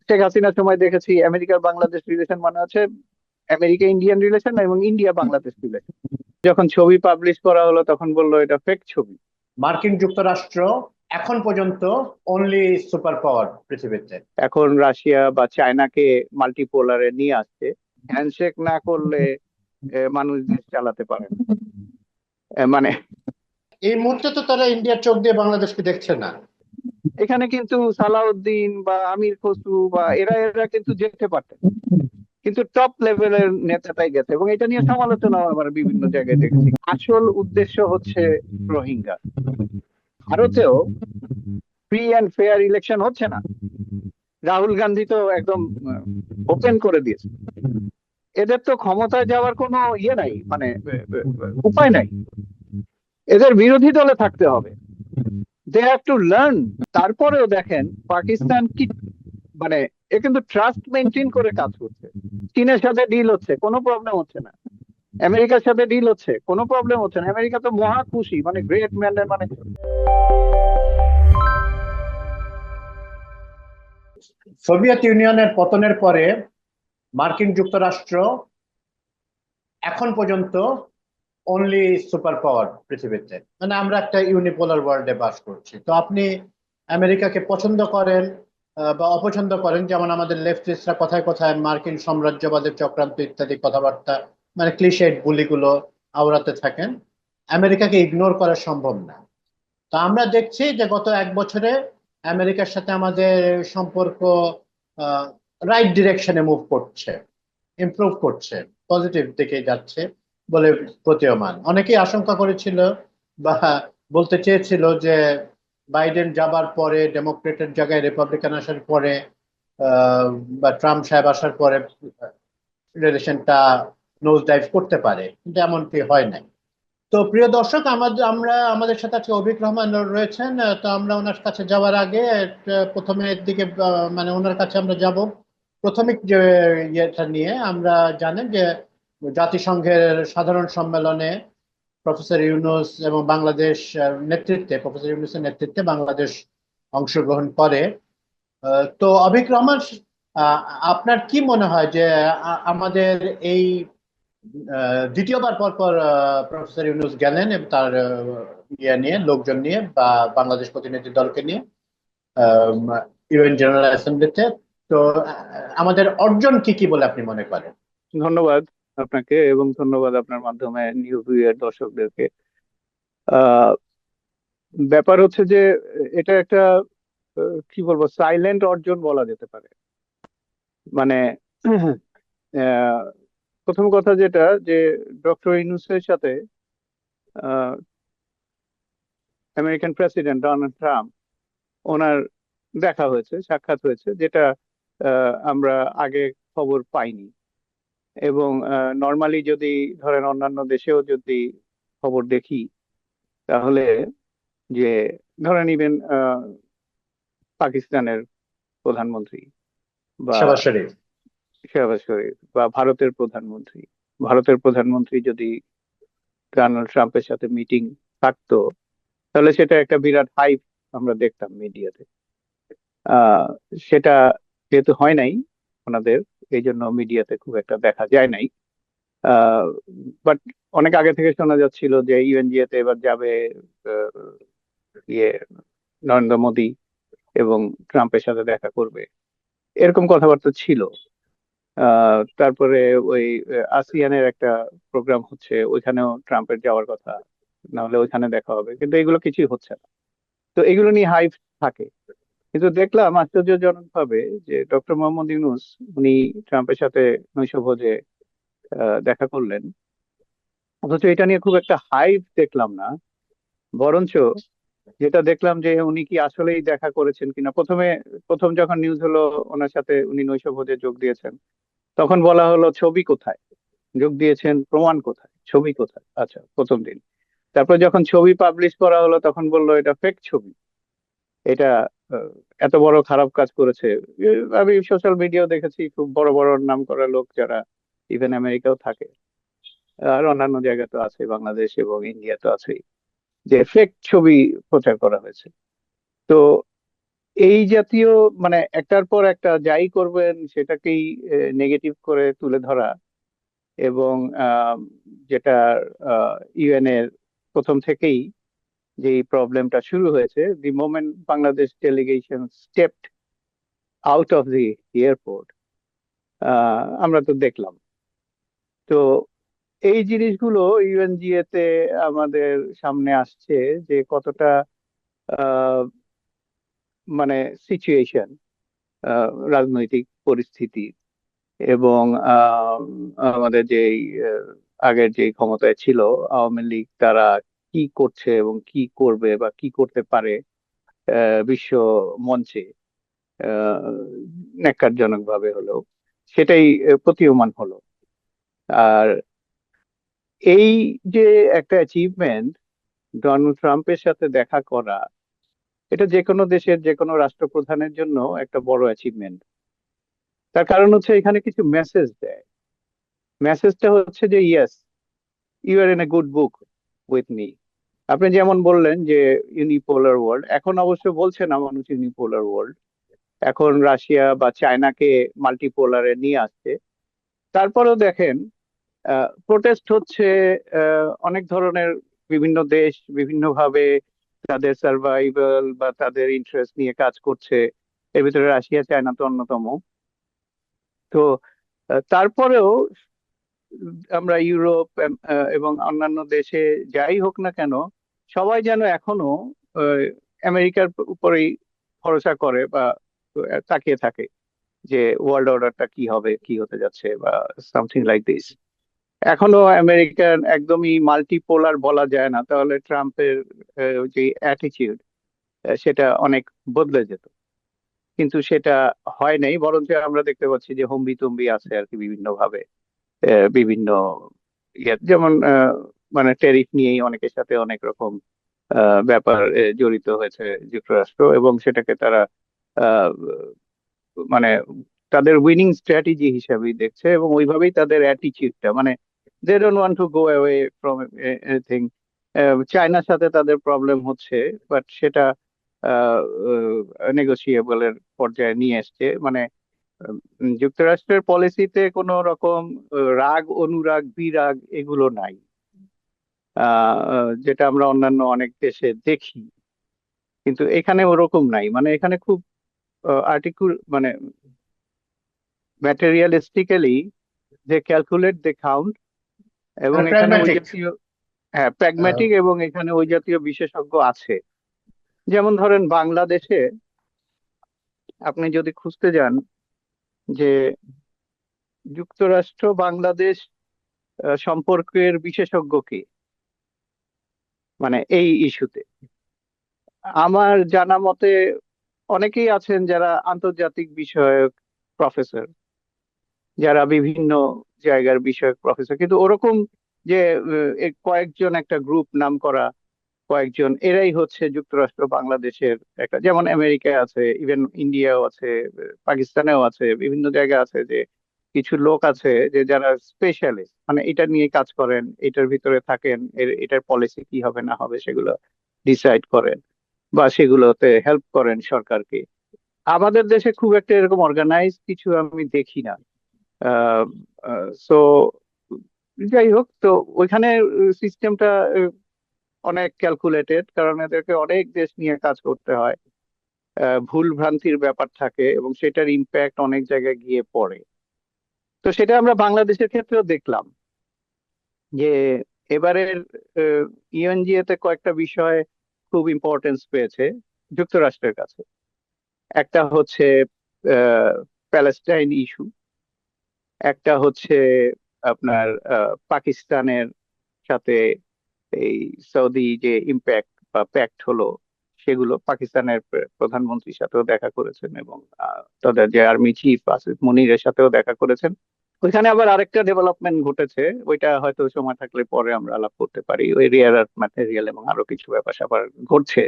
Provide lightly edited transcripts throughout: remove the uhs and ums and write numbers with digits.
শেখ হাসিনার সময় দেখেছি আমেরিকার বাংলাদেশ রিলেশন মানে হচ্ছে আমেরিকা ইন্ডিয়ান রিলেশন এবং ইন্ডিয়া বাংলাদেশ রিলেশন। যখন ছবি পাবলিশ করা হলো তখন বললো এটা ফেক ছবি। মার্কিন যুক্তরাষ্ট্র এখন পর্যন্ত অনলি সুপার পাওয়ার পৃথিবীতে। এখন রাশিয়া বা চায়নাকে মাল্টিপোলারে নিয়ে আসছে। হ্যান্ডশেক না করলে মানুষ দেশ চালাতে পারে না। মানে এই মুহূর্তে তো তারা ইন্ডিয়ার চোখ দিয়ে বাংলাদেশকে দেখছে না। এখানে কিন্তু সালাউদ্দিন বা আমির খসরু বা এরা এরা কিন্তু যেতে পারতেন, কিন্তু টপ লেভেলের নেতাটাই গেছে এবং এটা নিয়ে সমালোচনা আবার বিভিন্ন জায়গায় দেখেছি। আসল উদ্দেশ্য হচ্ছে রোহিঙ্গা। ভারতেও ফ্রি অ্যান্ড ফেয়ার ইলেকশন হচ্ছে না। রাহুল গান্ধী তো একদম ওপেন করে দিয়েছে। এদের তো ক্ষমতায় যাওয়ার কোনো ইয়ে নাই, মানে উপায় নাই। এদের বিরোধী দলে থাকতে হবে। They have to learn. তারপরেও দেখেন পাকিস্তান কি, মানে এ কিন্তু ট্রাস্ট মেনটেন করে কাজ করছে। চীনের সাথে ডিল হচ্ছে, কোনো প্রবলেম হচ্ছে না। আমেরিকার সাথে ডিল হচ্ছে, কোনো প্রবলেম হচ্ছে না। আমেরিকা তো মহা খুশি, মানে গ্রেট ম্যান, মানে সোভিয়েত ইউনিয়নের পতনের পরে মার্কিন যুক্তরাষ্ট্র এখন পর্যন্ত অনলি সুপার পাওয়ার পৃথিবীতে। মানে আমরা একটা ইউনিপোলার ওয়ার্ল্ডে বাস করছি। তো আপনি আমেরিকাকে পছন্দ করেন বা অপছন্দ করেন, যেমন আমাদের লেফটিস্টরা কথায় কথায় মার্কিন সাম্রাজ্যবাদের চক্রান্ত ইত্যাদি কথাবার্তা, মানে ক্লিশেড বুলিগুলো আওড়াতে থাকেন। আমেরিকাকে ইগনোর করা সম্ভব না। তো আমরা দেখছি যে গত এক বছরে আমেরিকার সাথে আমাদের সম্পর্ক রাইট ডিরেকশনে মুভ করছে, ইমপ্রুভ করছে, পজিটিভ দিকে যাচ্ছে বলে প্রতীয়মান। অনেকেই আশঙ্কা করেছিল বা বলতে চেয়েছিল যে বাইডেন যাবার পরে, ডেমোক্রেটের জায়গায় রিপাবলিকান আসার পরে, আহ, বা ট্রাম্প সাহেব আসার পরে রিলেশনটা নোজ ডাইভ করতে পারে, কিন্তু এমনটি হয় নাই। তো প্রিয় দর্শক, আমাদের সাথে আজকে অভিক রহমান রয়েছেন। তো আমরা ওনার কাছে যাওয়ার আগে প্রথমে এর দিকে মানে ওনার কাছে আমরা যাব প্রাথমিক যে ইয়েটা নিয়ে। আমরা জানেন যে জাতিসংঘের সাধারণ সম্মেলনে প্রফেসর ইউনূস এবং বাংলাদেশ নেতৃত্বে, প্রফেসর ইউনূসের নেতৃত্বে বাংলাদেশ অংশগ্রহণ করে। তো অভিক রহমান, আহ, আপনার কি মনে হয় যে আমাদের এই দ্বিতীয়বার পর পর প্রফেসর ইউনূস গেলেন এবং তার ইয়ে নিয়ে, লোকজন নিয়ে বা বাংলাদেশ প্রতিনিধি দলকে নিয়ে ইউএন জেনারেল অ্যাসেম্বলিতে, তো আমাদের অর্জন কি কি বলে আপনি মনে করেন? ধন্যবাদ আপনাকে এবং ধন্যবাদ আপনার মাধ্যমে নিউ এর দর্শকদেরকে। আহ ব্যাপার হচ্ছে যে এটা একটা কি বলবো, সাইলেন্ট অর্জন বলা যেতে পারে। মানে আহ, প্রথম কথা যেটা, যে ডক্টর ইউনূসের সাথে আমেরিকান প্রেসিডেন্ট ডোনাল্ড ট্রাম্প, ওনার দেখা হয়েছে, সাক্ষাৎ হয়েছে, যেটা আমরা আগে খবর পাইনি। এবং নর্মালি যদি ধরেন অন্যান্য দেশেও যদি খবর দেখি, তাহলে যে ধরেন ইভেন পাকিস্তানের প্রধানমন্ত্রী বা শাহবাজ শরীফ। শেহবাজ শরীফ বা ভারতের প্রধানমন্ত্রী যদি ডোনাল্ড ট্রাম্পের সাথে মিটিং থাকতো, তাহলে সেটা একটা বিরাট হাইপ আমরা দেখতাম মিডিয়াতে। আহ সেটা যেহেতু হয় নাই ওনাদের, এই জন্য মিডিয়াতে খুব একটা দেখা যায় নাই। বাট অনেক আগে থেকে শোনা যাচ্ছিল যে ইউএনজিএ তে এবার যাবে আহ, ইয়ে নরেন্দ্র মোদী এবং ট্রাম্পের সাথে দেখা করবে, এরকম কথাবার্তা ছিল। তারপরে ওই আসিয়ানের একটা প্রোগ্রাম হচ্ছে, ওইখানেও ট্রাম্পের যাওয়ার কথা, না হলে ওইখানে দেখা হবে, কিন্তু এগুলো কিছুই হচ্ছে না। তো এগুলো নিয়ে হাইপ থাকে। কিন্তু দেখলাম আশ্চর্যজনক ভাবে যে ডক্টর মোহাম্মদ ইউনূস, উনি ট্রাম্পের সাথে নৈশভোজে দেখা করলেন, অথচ এটা নিয়ে খুব একটা হাইপ দেখলাম না। বরঞ্চ যেটা দেখলাম যে উনি কি আসলেই দেখা করেছেন কিনা। প্রথম যখন নিউজ হলো ওনার সাথে উনি নৈশভোজে যোগ দিয়েছেন, তখন বলা হলো ছবি কোথায়, যোগ দিয়েছেন প্রমাণ কোথায়, ছবি কোথায়। আচ্ছা, প্রথম দিন। তারপর যখন ছবি পাবলিশ করা হলো তখন বললো এটা ফেক ছবি, এটা আহ, এত বড় খারাপ কাজ করেছে। আমি সোশ্যাল মিডিয়াও দেখেছি খুব বড় বড় নাম করা লোক যারা ইভেন আমেরিকাও থাকে, আর অন্যান্য জায়গা তো আছে, বাংলাদেশ এবং ইন্ডিয়া তো আছেই, যে ফেক ছবি প্রচার করা হয়েছে। তো এই জাতীয় মানে একটার পর একটা যাই করবেন সেটাকেই নেগেটিভ করে তুলে ধরা, এবং যেটা ইউএন এর প্রথম থেকেই যে প্রবলেমটা শুরু হয়েছে, the moment Bangladesh delegation stepped out of the airport, আমরা তো দেখলাম। তো এই জিনিসগুলো ইউএনজিএ তে আমাদের সামনে আসছে যে কতটা আহ, মানে সিচুয়েশন, রাজনৈতিক পরিস্থিতি, এবং আমাদের যে আগের যে ক্ষমতায় ছিল আওয়ামী লীগ, তারা কি করছে এবং কি করবে বা কি করতে পারে বিশ্ব মঞ্চে, ন্যাক্কারজনক ভাবে হলেও সেটাই প্রতীয়মান হলো। আর এই যে একটা অ্যাচিভমেন্ট, ডোনাল্ড ট্রাম্পের সাথে দেখা করা, এটা যে কোনো দেশের যে কোনো রাষ্ট্রপ্রধানের জন্য একটা বড় অ্যাচিভমেন্ট। তার কারণ হচ্ছে এখানে কিছু মেসেজ দেয়। মেসেজটা হচ্ছে যে yes, you are in a good book with me. আপনি যেমন বললেন যে ইউনিপোলার ওয়ার্ল্ড, এখন অবশ্য বলছে না মানুষ ইউনিপোলার ওয়ার্ল্ড, এখন রাশিয়া বা চায়নাকে মাল্টিপোলারে নিয়ে আসছে। তারপরেও দেখেন প্রোটেস্ট হচ্ছে, অনেক ধরনের, বিভিন্ন দেশ বিভিন্নভাবে তাদের সার্ভাইভাল বা তাদের ইন্টারেস্ট নিয়ে কাজ করছে। এর ভিতরে রাশিয়া চায়না তো অন্যতম। তো তারপরেও আমরা ইউরোপ এবং অন্যান্য দেশে যাই হোক না কেন, সবাই যেন এখনো আহ, আমেরিকার উপরেই ভরসা করে বা তাকিয়ে থাকে যে ওয়ার্ল্ড অর্ডারটা কি হবে, কি হতে যাচ্ছে, বা সামথিং লাইক দিস। এখনো আমেরিকান একদমই মাল্টিপোলার বলা যায় না, তাহলে ট্রাম্পের যে অ্যাটিচিউড সেটা অনেক বদলে যেত। কিন্তু সেটা হয় নাই, বরঞ্চ আমরা দেখতে পাচ্ছি যে হম্বি তম্বি আছে আর কি বিভিন্ন ভাবে, বিভিন্ন যেমন মানে ট্যারিফ নিয়েই অনেকের সাথে অনেক রকম ব্যাপার জড়িত হয়েছে যুক্তরাষ্ট্র, এবং সেটাকে তারা আহ, মানে তাদের উইনিং স্ট্র্যাটেজি হিসাবেই দেখছে, এবং ওইভাবেই তাদের অ্যাটিচিউডটা, মানে they don't want to go away from anything. চায়নার সাথে তাদের প্রবলেম হচ্ছে, বাট সেটা নেগোসিয়েবল এর পর্যায়ে নিয়ে এসছে। মানে যুক্তরাষ্ট্রের পলিসিতে কোনো রকম রাগ অনুরাগ বিরাগ এগুলো নাই, যেটা আমরা অন্যান্য অনেক দেশে দেখি। কিন্তু এখানে ওরকম নাই, মানে এখানে খুব মানে ম্যাটেরিয়ালিস্টিক্যালি দে ক্যালকুলেট, দে কাউন্ট, এবং মানে এখানে ওই প্র্যাগম্যাটিক। জাতীয়, হ্যাঁ প্র্যাগম্যাটিক, এবং এখানে ওই জাতীয় বিশেষজ্ঞ আছে। যেমন ধরেন বাংলাদেশে আপনি যদি খুঁজতে যান যে যুক্তরাষ্ট্র বাংলাদেশ সম্পর্কের বিশেষজ্ঞ কে, মানে এই ইস্যুতে, আমার জানা মতে অনেকেই আছেন যারা আন্তর্জাতিক বিষয়ক প্রফেসর, যারা বিভিন্ন জায়গার বিষয়ক প্রফেসর, কিন্তু ওরকম যে কয়েকজন একটা গ্রুপ নাম করা কয়েকজন, এরাই হচ্ছে যুক্তরাষ্ট্র বাংলাদেশের একটা, যেমন আমেরিকায় আছে, ইভেন ইন্ডিয়াও আছে, পাকিস্তানেও আছে, বিভিন্ন জায়গায় আছে যে কিছু লোক আছে যে যারা স্পেশালিস্ট, মানে এটা নিয়ে কাজ করেন, এটার ভিতরে থাকেন, এটার পলিসি কি হবে না হবে সেগুলো ডিসাইড করেন বা সেগুলোতে হেল্প করেন সরকারকে। আমাদের দেশে খুব একটা এরকম অর্গানাইজ কিছু আমি দেখি না। সো যাই হোক, তো ওইখানে সিস্টেমটা অনেক ক্যালকুলেটেড, কারণ এদেরকে অনেক দেশ নিয়ে কাজ করতে হয়। ভুল ভ্রান্তির ব্যাপার থাকে এবং সেটার ইম্প্যাক্ট অনেক জায়গায় গিয়ে পড়ে। তো সেটা আমরা বাংলাদেশের ক্ষেত্রেও দেখলাম যে এবারের ইউএনজিএ তে কয়েকটা বিষয় খুব ইম্পর্টেন্স পেয়েছে যুক্তরাষ্ট্রের কাছে। একটা হচ্ছে প্যালেস্টাইন ইস্যু, একটা হচ্ছে আপনার পাকিস্তানের সাথে এই সৌদি যে ইম্প্যাক্ট বা প্যাক্ট হলো, সেগুলো পাকিস্তানের প্রধানমন্ত্রীর সাথেও দেখা করেছেন, এবং তাদের যে আর্মি চিফ আসিফ মুনিরের সাথেও দেখা করেছেন। ওইখানে আবার আরেকটা ডেভেলপমেন্ট ঘটেছে, ওইটা হয়তো সময় থাকলে পরে আমরা আলাপ করতে পারি। ওই রেয়ার আর্থ ম্যাটেরিয়াল এবং আরো কিছু ব্যাপার স্যাপার ঘটছে,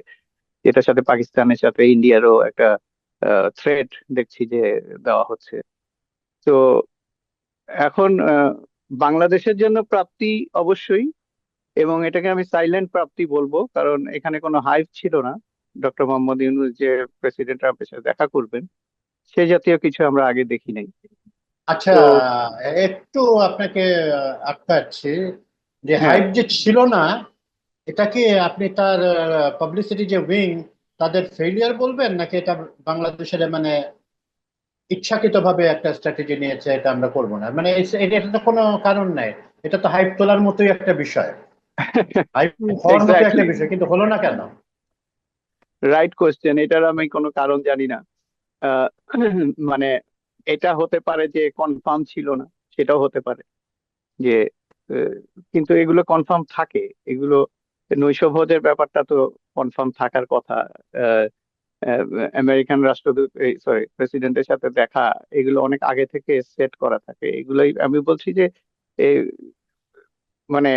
যেটার সাথে পাকিস্তানের সাথে ইন্ডিয়ারও একটা থ্রেট দেখছি যে দেওয়া হচ্ছে। তো এখন বাংলাদেশের জন্য প্রাপ্তি অবশ্যই, এবং এটাকে আমি সাইলেন্ট প্রাপ্তি বলবো, কারণ এখানে কোনো হাইপ ছিল না। ডক্টর মোহাম্মদ ইউনূস যে প্রেসিডেন্ট ট্রাম্পের সাথে দেখা করবেন সে জাতীয় কিছু আমরা আগে দেখি নাই। আচ্ছা, তো একটু আপনাকে আটকাচ্ছি, যে হ্যাঁ, হাইপ যে ছিল না, এটা কি আপনি তার পাবলিসিটি যে উইং, তাদের ফেলিয়ার বলবেন, নাকি এটা বাংলাদেশের মানে ইচ্ছাকৃতভাবে একটা স্ট্র্যাটেজি নিয়েছে, এটা আমরা করবো না, মানে এটা তো কোনো কারণ নাই, এটা তো হাইপ তোলার মতোই একটা বিষয়, হাইপ হওয়ার মতো একটা এক্স্যাক্টলি, বিষয়, কিন্তু হলো না কেন? Right question. এটার আমি কোনো কারণ জানি না। আহ, মানে এটা হতে পারে যে কনফার্ম ছিল না, সেটাও হতে পারে যে আহ, কিন্তু এগুলো কনফার্ম থাকে। এগুলো নৈশভোজের ব্যাপারটা তো কনফার্ম থাকার কথা। আহ, আহ, আমেরিকান রাষ্ট্রদূত, সরি, প্রেসিডেন্টের সাথে দেখা, এগুলো অনেক আগে থেকে সেট করা থাকে। এগুলোই আমি বলছি যে এই, মানে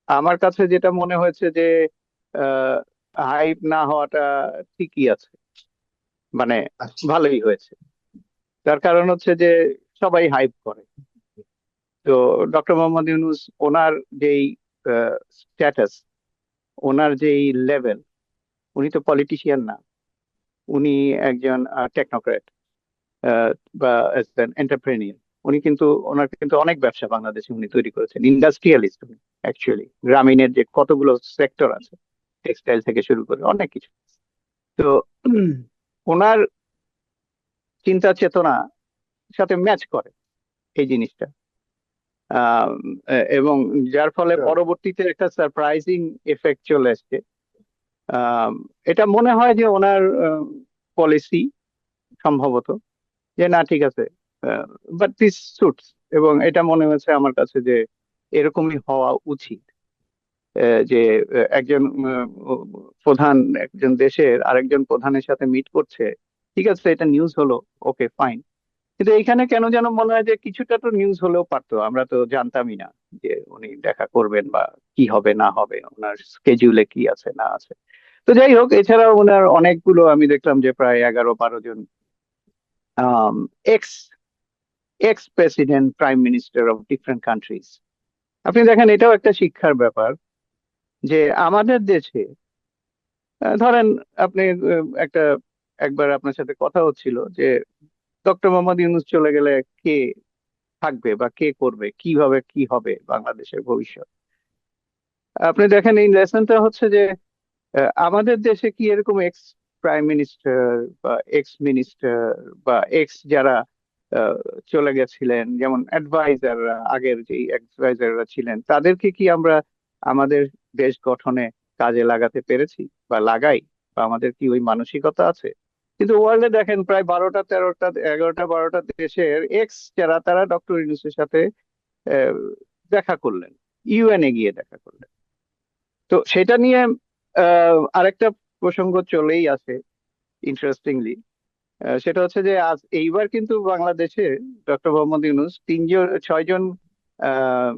আমার কাছে যেটা মনে হয়েছে যে হাইপ না হওয়াটা ঠিকই আছে, মানে আচ্ছা। ভালোই হয়েছে। তার কারণ হচ্ছে যে সবাই হাইপ করে। তো ডক্টর মোহাম্মদ ইউনূস, ওনার যেই স্ট্যাটাস, ওনার যেই লেভেল, উনি তো পলিটিশিয়ান না, উনি একজন টেকনোক্র্যাট বা এন্টারপ্রেনিয়ার। উনি কিন্তু, ওনার কিন্তু অনেক ব্যবসা বাংলাদেশে উনি তৈরি করেছেন, ইন্ডাস্ট্রিয়ালিস্ট উনি অ্যাকচুয়ালি। গ্রামীণের যে কতগুলো সেক্টর আছে, টেক্সটাইল থেকে শুরু করে অনেক কিছু। তো উম, ওনার চিন্তা চেতনা সাথে ম্যাচ করে এই জিনিসটা। আহ, এবং যার ফলে Sure. পরবর্তীতে একটা সারপ্রাইজিং এফেক্ট চলে আসছে। আহ, এটা মনে হয় যে ওনার পলিসি সম্ভবত, যে না ঠিক আছে, বাট দিস সুটস। এবং এটা মনে হয়েছে আমার কাছে যে এরকমই হওয়া উচিত। যে একজন প্রধান একজন দেশের আরেকজন প্রধানের সাথে মিট করছে, ঠিক আছে, এটা নিউজ হলো, ওকে ফাইন। কিন্তু এইখানে কেন যেন মনে হয় যে কিছুটা তো নিউজ হলেও পারতো, আমরা তো জানতামই না যে উনি দেখা করবেন বা কি হবে না হবে, ওনার স্কেডিউলে কি আছে না আছে। তো যাই হোক, এছাড়াও ওনার অনেকগুলো আমি দেখলাম যে প্রায় 11-12 জন ex ex president prime minister of different countries. আপনি দেখেন, এটাও একটা শিক্ষার ব্যাপার যে আমাদের দেশে ধরেন আপনি একটা, একবার আপনার সাথে কথা হচ্ছিল যে ডক্টর মোহাম্মদ ইউনূস চলে গেলে কে থাকবে বা কে করবে, কিভাবে কি হবে বাংলাদেশের ভবিষ্যৎ। আপনি দেখেন এই লেসনটা হচ্ছে যে আমাদের দেশে কি এরকম এক্স প্রাইম মিনিস্টার বা এক্স মিনিস্টার বা এক্স যারা আহ, চলে গেছিলেন, যেমন অ্যাডভাইজাররা, আগের যে অ্যাডভাইজাররা ছিলেন, তাদেরকে কি আমরা আমাদের দেশ গঠনে কাজে লাগাতে পেরেছি বা লাগাই? বা আমাদের কি ওই মানসিকতা আছে? কিন্তু ওয়ার্ল্ডে দেখেন প্রায় 12টা 13টা 11টা 12টা দেশের এক্স যারা, তারা ডক্টর ইউনূসের সাথে আহ, দেখা করলেন, ইউএনএ গিয়ে দেখা করলেন। তো সেটা নিয়ে আরেকটা প্রসঙ্গ চলেই আসে ইন্টারেস্টিংলি। সেটা হচ্ছে যে আজ এইবার কিন্তু বাংলাদেশে ডক্টর মোহাম্মদ ইউনূস 6জন আহ,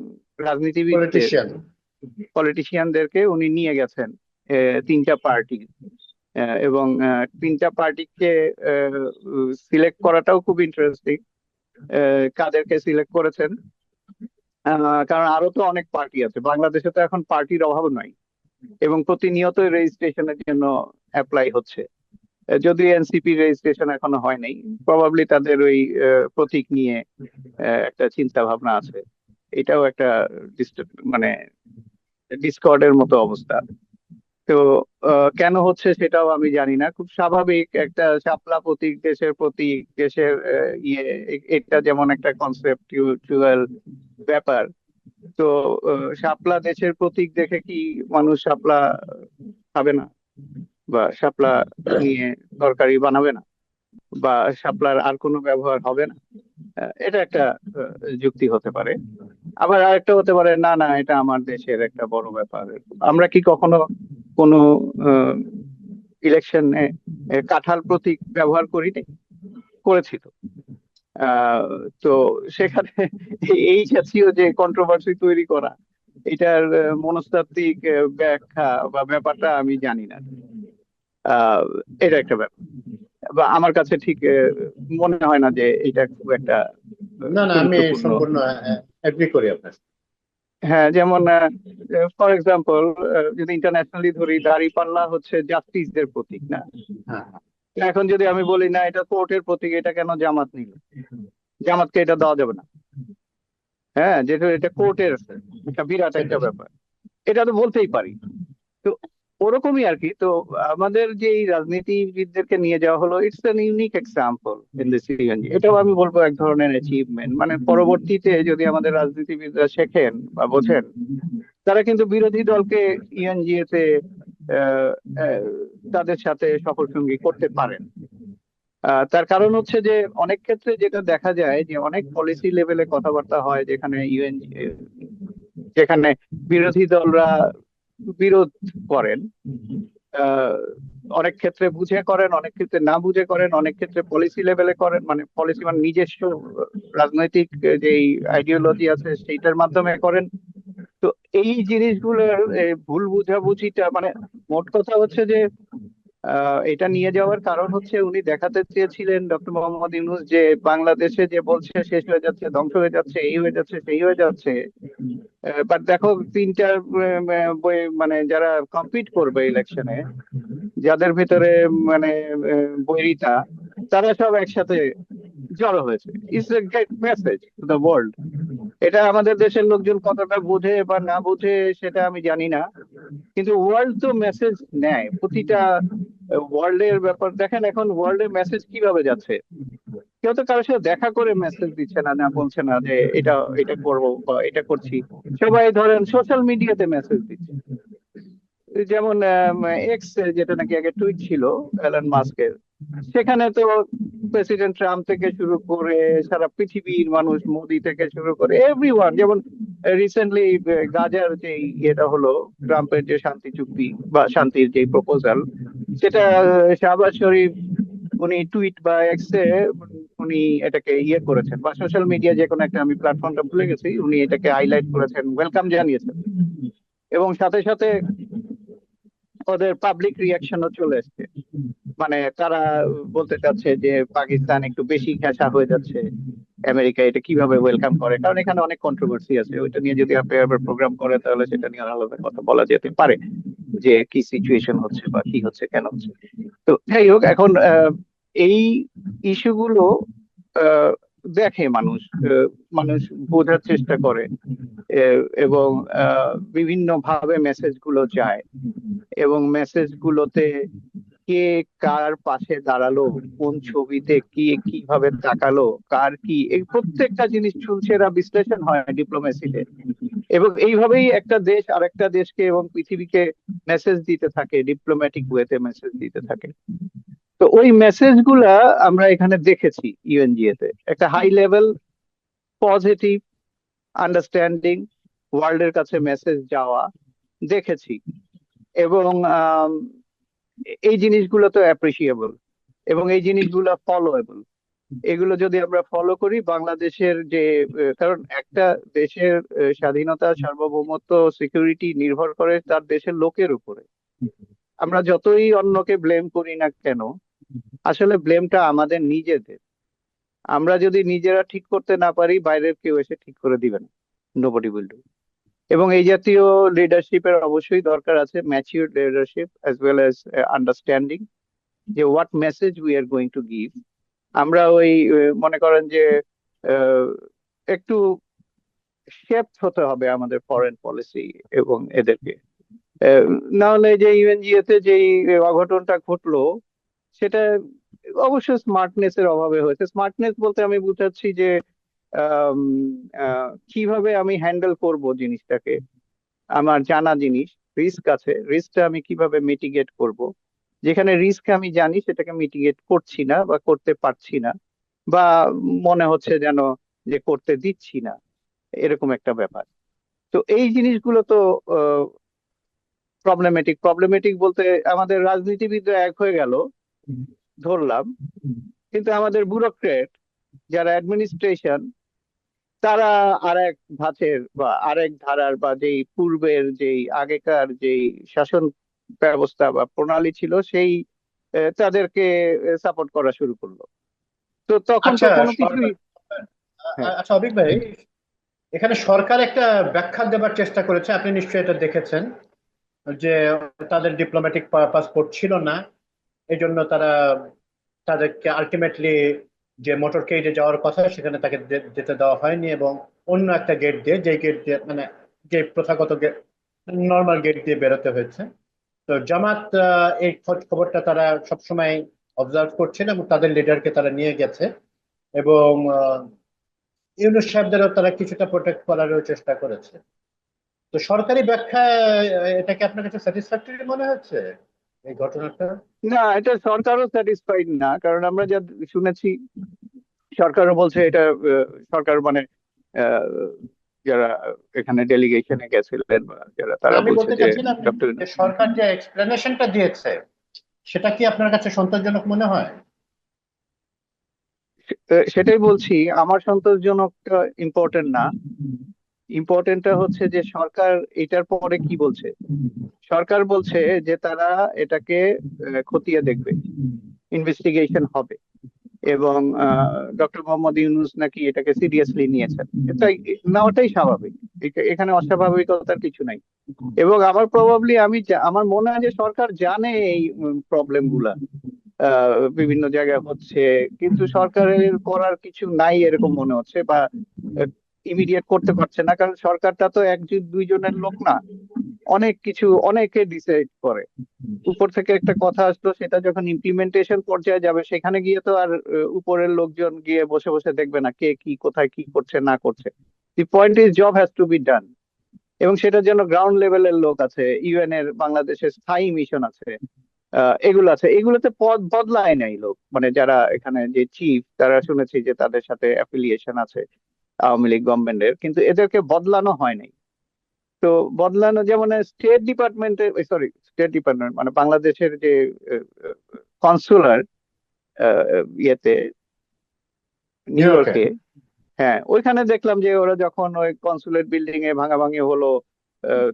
রাজনীতিবিদদের, পলিটিশিয়ান। পলিটিশিয়ানদেরকে উনি নিয়ে গেছেন 3টা পার্টি। এবং 3টা পার্টিকে সিলেক্ট করাটাও খুব ইন্টারেস্টিং। কাদেরকে সিলেক্ট করেছেন? কারণ আরো তো অনেক পার্টি আছে বাংলাদেশে, তো এখন পার্টির অভাব নাই এবং প্রতিনিয়ত রেজিস্ট্রেশনের জন্য অ্যাপ্লাই হচ্ছে। যদিও এনসিপি রেজিস্ট্রেশন এখনো হয় নাই, প্রবাবলি তাদের ওই প্রতীক নিয়ে একটা চিন্তা ভাবনা আছে। এটাও একটা মানে ডিসকর্ডের মতো অবস্থা। তো কেন হচ্ছে সেটাও আমি জানি না। খুব স্বাভাবিক, একটা শাপলা প্রতীক, দেশের প্রতীক, দেশের ইয়ে, এটা যেমন একটা কনসেপচুয়াল ব্যাপার। তো শাপলা দেশের প্রতীক দেখে কি মানুষ শাপলা খাবে না বা শাপলা নিয়ে তরকারি বানাবে না বা শাপলার আর কোনো ব্যবহার হবে না? এটা একটা যুক্তি হতে পারে। আবার আরেকটা হতে পারে, না না, এটা আমার দেশের একটা বড় ব্যাপার। আমরা কি কখনো কোনো ইলেকশনে কাঁঠাল প্রতীক ব্যবহার করিনি? করেছি তো। আহ, তো সেখানে এই জাতীয় যে কন্ট্রোভার্সি তৈরি করা, এটার মনস্তাত্ত্বিক ব্যাখ্যা বা ব্যাপারটা আমি জানি না। আহ এটা একটা ব্যাপার, বা আমার কাছে ঠিক মনে হয় না যে এটা খুব একটা না না, আমি গুরুত্বপূর্ণ। সম্পূর্ণ এগ্রি করি আপনার সাথে। হ্যাঁ, যেমন ফর এক্সাম্পল যদি ইন্টারন্যাশনালি ধরি, দাঁড়িপাল্লা হচ্ছে জাস্টিসদের প্রতীক না? হ্যাঁ, এখন যদি আমি বলি না এটা কোর্টের প্রতীক, এটা কেন জামাত নিল? জামাতকে এটা দেওয়া যাবে না। হ্যাঁ, যেহেতু এটা কোর্টের একটা বিরাট একটা সেটাই। ব্যাপার, এটা তো বলতেই পারি। তো ওরকমই আর কি। তো আমাদের যে এই রাজনীতিবিদদেরকে নিয়ে যাওয়া হলো, it's an unique example in this CNG. এটাও আমি বলবো এক ধরনের অ্যাচিভমেন্ট। মানে পরবর্তীতে যদি আমাদের রাজনীতিবিদরা শেখেন বা বোঝেন, তারা কিন্তু বিরোধী দলকে ইএনজিও তে আহ, আহ, তাদের সাথে সফরসঙ্গী করতে পারেন। তার কারণ হচ্ছে যে অনেক ক্ষেত্রে যেটা দেখা যায় যে অনেক পলিসি লেভেলে কথাবার্তা হয় যেখানে ইউএনজি, যেখানে বিরোধী দলরা বিরোধ করেন। আহ, অনেক ক্ষেত্রে বুঝে করেন, অনেক ক্ষেত্রে না বুঝে করেন, অনেক ক্ষেত্রে পলিসি লেভেলে করেন, মানে পলিসি মানে নিজস্ব রাজনৈতিক যেই আইডিওলজি আছে সেইটার মাধ্যমে করেন। তো এই জিনিসগুলোর ভুল বুঝাবুঝিটা, মানে মোট কথা হচ্ছে যে এটা নিয়ে যাওয়ার কারণ হচ্ছে উনি দেখাতে চেয়েছিলেন, ডক্টর মোহাম্মদ ইউনূস, যে বাংলাদেশে যে বলছে শেষ হয়ে যাচ্ছে, ধ্বংস হয়ে যাচ্ছে, এই হয়ে যাচ্ছে, সেই হয়ে যাচ্ছে। বাট দেখো তিনটা মানে যারা কম্পিট করবে ইলেকশনে, যাদের ভিতরে মানে বৈরিতা, তারা সব একসাথে জড়ো হয়েছে। It's a great message to the world. এটা আমাদের দেশের লোকজন কতটা বোঝে বা না বোঝে সেটা আমি জানি না, কিন্তু ওয়ার্ল্ড তো মেসেজ নেয় প্রতিটা। ওয়ার্ল্ডের ব্যাপার দেখেন, এখন ওয়ার্ল্ডের মেসেজ কিভাবে যাচ্ছে। কেউ তো কারোর সাথে দেখা করে মেসেজ দিচ্ছে না, না বলছে না যে এটা এটা করবো বা এটা করছি। সবাই ধরেন সোশ্যাল মিডিয়াতে মেসেজ দিচ্ছে। যেমন এক্স, যেটা নাকি আগে টুইট ছিল এলন মাস্কের, সেখানে তো প্রেসিডেন্ট ট্রাম্প থেকে শুরু করে সারা পৃথিবীর মানুষ, মোদি থেকে শুরু করে এভরিওয়ান, যেমন রিসেন্টলি গাজার যে ইয়েটা হলো, ট্রাম্পের যে শান্তি চুক্তি বা শান্তির যে প্রপোজাল, সেটা শাহবাজ শরীফ উনি টুইট বা এক্সে উনি এটাকে ইয়ে করেছেন, বা সোশ্যাল মিডিয়া যে কোনো একটা, আমি প্ল্যাটফর্মটা ভুলে গেছি, উনি এটাকে হাইলাইট করেছেন, ওয়েলকাম জানিয়েছেন। এবং সাথে সাথে ওদের পাবলিক রিয়াকশনও চলে এসছে। মানে তারা বলতে চাচ্ছে যে পাকিস্তান একটু বেশি ঘেঁষা হয়ে যাচ্ছে, আমেরিকা এটা কিভাবে ওয়েলকাম করে। কারণ এখানে অনেক কন্ট্রোভার্সি আছে, ওইটা নিয়ে যদি আপনি আবার প্রোগ্রাম করেন তাহলে সেটা নিয়ে আলাদা কথা বলা যেতে পারে, যে কি সিচুয়েশন হচ্ছে বা কি হচ্ছে কেন হচ্ছে। তো যাই হোক, এখন এই ইস্যুগুলো আহ, দেখে মানুষ, মানুষ বোঝার চেষ্টা করে, এবং বিভিন্ন ভাবে মেসেজ গুলো যায়, এবং মেসেজ গুলোতে কে কার পাশে দাঁড়ালো, কোন ছবিতে কি কিভাবে তাকালো, কার কি, এই প্রত্যেকটা জিনিস চুলচেরা বিশ্লেষণ হয় ডিপ্লোমেসিতে। এবং এইভাবেই একটা দেশ আরেকটা দেশকে এবং পৃথিবীকে মেসেজ দিতে থাকে, ডিপ্লোম্যাটিক ওয়েতে মেসেজ দিতে থাকে। তো ওই মেসেজ গুলা আমরা এখানে দেখেছি ইউএনজিএ তে, একটা হাই লেভেল পজিটিভ আন্ডারস্ট্যান্ডিং, ওয়ার্ল্ডের কাছে মেসেজ যাওয়া দেখেছি। এবং এই জিনিসগুলো তো অ্যাপ্রিসিয়েবল, এবং এই জিনিসগুলো ফলোয়েবল। এগুলো যদি আমরা ফলো করি, বাংলাদেশের যে কারণ একটা দেশের স্বাধীনতা, সার্বভৌমত্ব, সিকিউরিটি নির্ভর করে তার দেশের লোকের উপরে। আমরা যতই অন্যকে ব্লেম করি না কেন, আসলে ব্লেমটা আমাদের নিজেদের। আমরা যদি নিজেরা ঠিক করতে না পারি, বাইরের কেউ এসে ঠিক করে দিবে না। Nobody will do. এবং এই জাতীয় লিডারশিপের অবশ্যই দরকার আছে, mature leadership as well as understanding, যে what message we are going to give. আমরা ওই মনে করেন যে আহ, একটু শেপ হতে হবে আমাদের ফরেন পলিসি এবং এদেরকে। আহ, না হলে যে ইউএনজিএ তে যে অঘটনটা ঘটলো, সেটা অবশ্য স্মার্টনেস এর অভাবে হয়েছে। স্মার্টনেস বলতে আমি বুঝাচ্ছি যে আম, কিভাবে আমি হ্যান্ডেল করব জিনিসটাকে, আমার জানা জিনিস, রিস্ক আছে, রিস্কটা আমি কিভাবে মিটিগেট করব। যেখানে রিস্ক আমি জানি সেটাকে মিটিগেট করছি না বা করতে পারছি না, বা মনে হচ্ছে যেন যে করতে দিচ্ছি না, এরকম একটা ব্যাপার। তো এই জিনিসগুলো তো প্রবলেমেটিক। প্রবলেমেটিক বলতে আমাদের রাজনীতিবিদরা এক হয়ে গেল ধরলাম, কিন্তু আমাদের ব্যুরোক্রেট যারা অ্যাডমিনিস্ট্রেশন, তারা আরেক ধাঁচের বা আরেক ধারার, বা যেই পূর্বের যেই আগেকার যেই শাসন ব্যবস্থা বা প্রণালী ছিল সেই তাদেরকে সাপোর্ট করা শুরু করলো। তো তখন তো আচ্ছা কোনো কিছুই। সরকার, হ্যাঁ। আচ্ছা অভিক ভাই, এখানে সরকার একটা ব্যাখ্যা দেবার চেষ্টা করেছে, আপনি নিশ্চয়ই এটা দেখেছেন, যে তাদের ডিপ্লোম্যাটিক পাসপোর্ট ছিল না, এই জন্য তাদেরকে আলটিমেটলি যে মোটরকেডে যাওয়ার কথা সেখানে তাকে যেতে দেওয়া হয়নি, এবং অন্য একটা গেট দিয়ে, যে গেট দিয়ে মানে যে প্রথাগত গেট, নর্মাল গেট দিয়ে বেরোতে হয়েছে। তো জামাত এই খবরটা তারা সবসময় অবজার্ভ করছেন এবং তাদের লিডারকে তারা নিয়ে গেছে, এবং ইউনূস সাহেবদেরও তারা কিছুটা প্রোটেক্ট করারও চেষ্টা করেছে। তো সরকারি ব্যাখ্যা, এটা কি আপনার কাছে স্যাটিসফ্যাক্টরি মনে হচ্ছে এই ঘটনাটা? না, এটা সরকারও স্যাটিসফাইড না, কারণ আমরা যা শুনেছি সরকারও বলছে এটা সরকার মানে আহ, যারা এখানে ডেলিগেশনে গেছিলেন বা যারা, না, তারা আমি বলছে বলতে যে চাচ্ছিলাম ডক্টর যে সরকার যে এক্সপ্লেনেশনটা দিয়েছে সেটা কি আপনার কাছে সন্তোষজনক মনে হয়? সেটাই বলছি, আমার সন্তোষজনক ইম্পর্টেন্ট না। ইম্পর্টেন্টটা হচ্ছে যে সরকার এটার পরে কি বলছে। সরকার বলছে যে তারা এটাকে খতিয়ে দেখবে, ইনভেস্টিগেশন হবে, এবং ডক্টর মোহাম্মদ ইউনূস নাকি এটাকে সিরিয়াসলি নিয়েছেন। এটাই নেওয়াটাই স্বাভাবিক, এখানে অস্বাভাবিকতার কিছু নাই। এবং আমার প্রবাবলি আমার মনে হয় যে সরকার জানে এই প্রবলেম গুলা বিভিন্ন জায়গায় হচ্ছে, কিন্তু সরকারের করার কিছু নাই এরকম মনে হচ্ছে, বা ইমিডিয়েট করতে পারছে না, কারণ সরকারটা তো দুইজনের লোক না, অনেক কিছু অনেকে ডিসাইড করে। উপর থেকে একটা কথা আসলো, সেটা যখন ইমপ্লিমেন্টেশন পর্যায়ে যাবে সেখানে গিয়ে তো আর উপরের লোকজন গিয়ে বসে বসে দেখবে না কে কি কোথায় কি করছে না করছে। The point is job has to be done, এবং সেটার জন্য গ্রাউন্ড লেভেলের লোক আছে, ইউএন এর বাংলাদেশের স্থায়ী মিশন আছে, এগুলো আছে, এগুলোতে পদ বদলায় নাই লোক, মানে যারা এখানে যে চিফ তারা শুনেছি যে তাদের সাথে অ্যাফিলিয়েশন আছে আওয়ামী লীগ গভর্নমেন্টের, কিন্তু এদেরকে বদলানো হয় নাই। তো বদলানো যেমন স্টেট ডিপার্টমেন্টের, সরি স্টেট ডিপার্টমেন্ট মানে বাংলাদেশের যে কনসুলার ইয়েতে, নিউ নিউ ইয়র্কে। ইয়র্কে, হ্যাঁ ওইখানে দেখলাম যে ওরা যখন ওই কনসুলেট বিল্ডিং এ ভাঙাভাঙি হলো,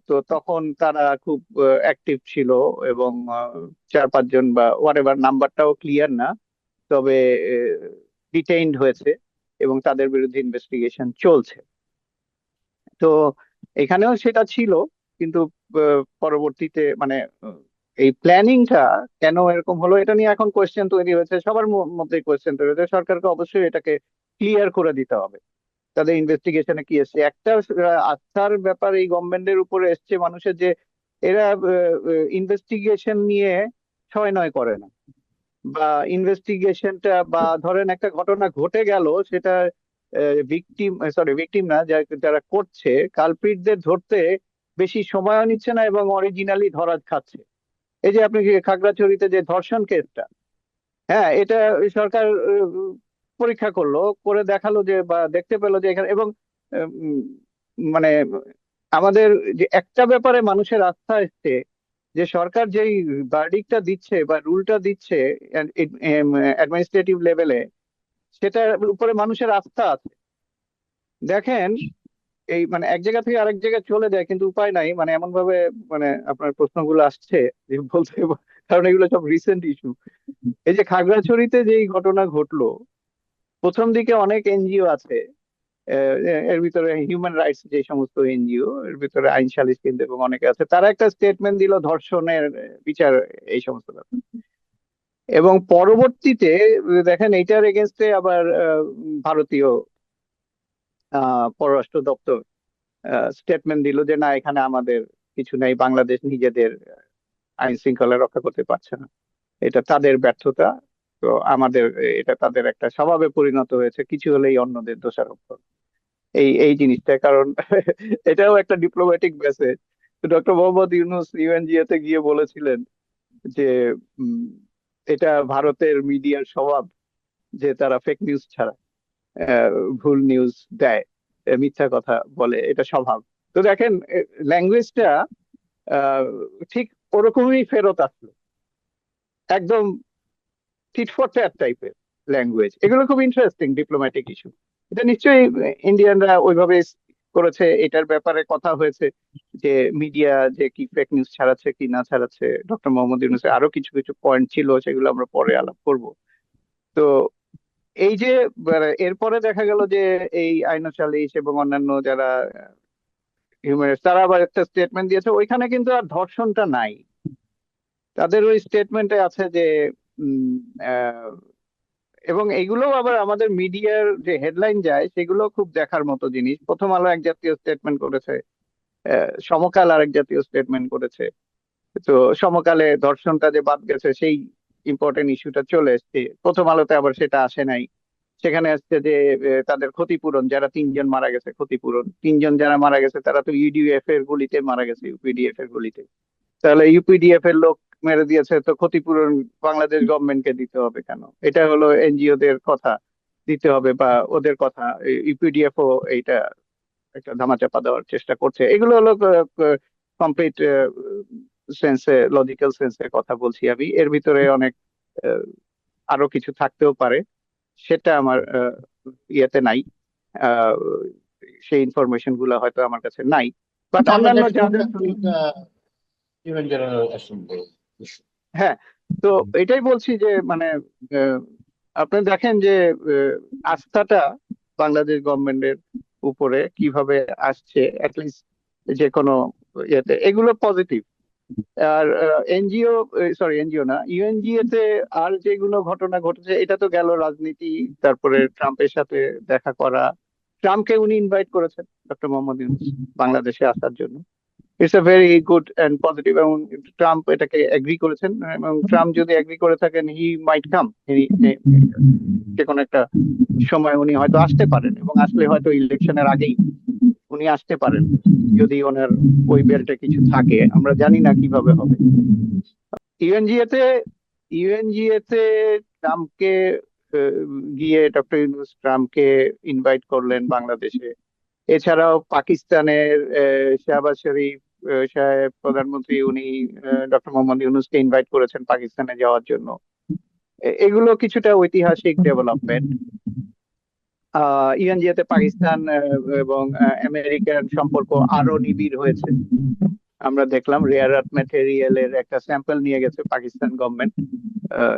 তো তখন তারা খুব অ্যাক্টিভ ছিল, এবং চার পাঁচজন বা হোয়াটএভার, নাম্বারটাও ক্লিয়ার না, তবে ডিটেইনড হয়েছে এবং তাদের বিরুদ্ধে ইনভেস্টিগেশন চলছে। তো এখানেও সেটা ছিল, কিন্তু পরবর্তীতে মানে এই প্ল্যানিংটা কেন এরকম হলো এটা নিয়ে এখন কোয়েশ্চেন তৈরি হয়েছে, সবার মধ্যে কোয়েশ্চেন তৈরি হয়েছে। সরকারকে অবশ্যই এটাকে ক্লিয়ার করে দিতে হবে তাদের ইনভেস্টিগেশনে কি এসছে। একটা আস্থার ব্যাপার এই গভর্নমেন্টের উপরে এসছে মানুষের, যে এরা ইনভেস্টিগেশন নিয়ে ছয় নয় করে না, বা ইনভেস্টিগেশনটা, বা ধরেন একটা ঘটনা ঘটে গেল, সেটা ভিকটিম, সরি ভিকটিম না, যারা করছে কালপ্রিটদের ধরতে বেশি সময়ও নিচ্ছে না এবং অরিজিনালি ধরা খাচ্ছে। এই যে আপনি খাগড়াছড়িতে যে ধর্ষণ কেসটা, হ্যাঁ এটা সরকার পরীক্ষা করলো, করে দেখালো যে বা দেখতে পেলো যে এখানে, এবং উম, মানে আমাদের যে একটা ব্যাপারে মানুষের আস্থা এসছে, যে সরকার যেই ভার্ডিক্টটা দিচ্ছে বা রুলটা দিচ্ছে অ্যাডমিনিস্ট্রেটিভ লেভেলে, সেটার উপরে মানুষের আস্থা আছে। দেখেন এই মানে এক জায়গা থেকে আরেক জায়গায় চলে যায়, কিন্তু উপায় নাই, মানে এমন ভাবে মানে আপনার প্রশ্নগুলো আসছে যে বলতে, কারণ এগুলো সব রিসেন্ট ইস্যু। এই যে খাগড়াছড়িতে যেই ঘটনা ঘটলো, প্রথম দিকে অনেক এনজিও আছে, এর ভিতরে হিউম্যান রাইটস যে সমস্ত এনজিও, এর ভিতরে আইন সালিশ কেন্দ্র এবং অনেকে আছে, তারা একটা স্টেটমেন্ট দিল ধর্ষণের বিচার, এই সমস্ত ব্যাপার। এবং পরবর্তীতে দেখেন এইটার এগেনস্টে আবার ভারতীয় পররাষ্ট্র দপ্তর স্টেটমেন্ট দিল যে না, এখানে আমাদের কিছু নেই, বাংলাদেশ নিজেদের আইন শৃঙ্খলা রক্ষা করতে পারছে না, এটা তাদের ব্যর্থতা। তো আমাদের এটা তাদের একটা স্বভাবে পরিণত হয়েছে, কিছু হলেই অন্যদের দোষারোপ করা, এই এই জিনিসটা, কারণ এটাও একটা diplomatic message. Doctor Mohammad Yunus UNGA তে গিয়ে বলেছিলেন যে উম, এটা ভারতের মিডিয়ার স্বভাব, যে তারা ফেক নিউজ ছাড়া আহ, ভুল নিউজ দেয়, মিথ্যা কথা বলে, এটা স্বভাব। তো দেখেন ল্যাঙ্গুয়েজটা ঠিক ওরকমই ফেরত আসলো, একদম টিট ফর ট্যাট টাইপের ল্যাঙ্গুয়েজ। এগুলো খুব ইন্টারেস্টিং ডিপ্লোম্যাটিক ইস্যু। এটা নিশ্চয়ই ইন্ডিয়ানরা ওইভাবে করেছে, এটার ব্যাপারে কথা হয়েছে যে মিডিয়া যে কি ফেক নিউজ ছাড়াচ্ছে কি না ছাড়াচ্ছে। ডক্টর মোহাম্মদ ইউনূসের আরো কিছু কিছু পয়েন্ট ছিল, সেগুলো আমরা পরে আলাপ করব। তো এই যে এরপরে দেখা গেল যে এই আইন সালিস এবং অন্যান্য যারা হিউম্যান রাইটস তারা আবার একটা স্টেটমেন্ট দিয়েছে, ওইখানে কিন্তু আর ধর্ষণটা নাই। তাদের ওই স্টেটমেন্টে আছে যে উম, আহ, এবং এগুলো আবার আমাদের মিডিয়ার যে হেডলাইন যায় সেগুলো খুব দেখার মতো জিনিস। প্রথম আলো এক জাতীয় স্টেটমেন্ট করেছে, সমকাল আরেক জাতীয় স্টেটমেন্ট করেছে। তো সমকালে ধর্ষণটা যে বাদ গেছে সেই ইম্পর্টেন্ট ইস্যুটা চলে এসছে, প্রথম আলোতে আবার সেটা আসে নাই। সেখানে আসছে যে তাদের ক্ষতিপূরণ, যারা তিনজন মারা গেছে ক্ষতিপূরণ, তিনজন যারা মারা গেছে তারা তো ইউডিএফ এর গুলিতে মারা গেছে, ইউপিডিএফ এর গুলিতে। তাহলে ইউপিডিএফ এর লোক মেরে দিয়েছে, তো ক্ষতিপূরণ বাংলাদেশ গভর্নমেন্টকে দিতে হবে কেন? এটা হলো এনজিও দের কথা, দিতে হবে বা ওদের কথা। ইউপিডিএফ ও এইটা একটা ধামাচাপা দেওয়ার চেষ্টা করছে। এগুলো হলো কমপ্লিট সেন্সে, লজিক্যাল সেন্সে কথা বলছি আমি। এর ভিতরে অনেক আহ, আরো কিছু থাকতেও পারে, সেটা আমার ইয়েতে নাই। আহ, সেই ইনফরমেশন গুলো হয়তো আমার কাছে নাই, বাট এটা অন্যান্য আমাদের যা শুধু যা শুনি। UN general assembly issue. হ্যাঁ, তো এটাই বলছি যে মানে আহ, আপনি দেখেন যে আস্থাটা বাংলাদেশ গভর্নমেন্টের উপরে কিভাবে আসছে, অ্যাটলিস্ট যে কোনো ইয়েতে, এগুলো পজিটিভ। আর এনজিও, সরি এনজিও না, ইউএনজিও তে আর যেগুলো ঘটনা ঘটেছে, এটা তো গেল রাজনীতি। তারপরে ট্রাম্পের সাথে দেখা করা, ট্রাম্পকে উনি ইনভাইট করেছেন, ডক্টর মোহাম্মদ ইউনূস বাংলাদেশে আসার জন্য। It's a very good and positive, এবং ট্রাম্প এটাকে এগ্রি করেছেন। এবং ট্রাম্প যদি এগ্রি করে থাকেন, হি মাইট কাম, যে কোনো একটা সময় উনি হয়তো আসতে পারেন, এবং আসলে হয়তো ইলেকশনের আগেই উনি আসতে পারেন, যদি ওনার ওই বেল্টে কিছু থাকে। আমরা জানি না কিভাবে হবে। ইউএনজিএ তে ইউএনজিএ তে ট্রাম্পকে আহ, গিয়ে ডক্টর ইউনূস ট্রাম্পকে ইনভাইট করলেন বাংলাদেশে। এছাড়াও পাকিস্তানের শাহবাজ শরীফ সাহেব প্রধানমন্ত্রী, উনি ডক্টর মোহাম্মদ ইউনূসকে ইনভাইট করেছেন পাকিস্তানে যাওয়ার জন্য। এগুলো কিছুটা ঐতিহাসিক ডেভেলপমেন্ট। ইউএনজিএ তে পাকিস্তান এবং আমেরিকার সম্পর্ক আরো নিবিড় হয়েছে। আমরা দেখলাম রেয়ার আর্থ ম্যাটেরিয়ালের একটা স্যাম্পল নিয়ে গেছে পাকিস্তান গভর্নমেন্ট,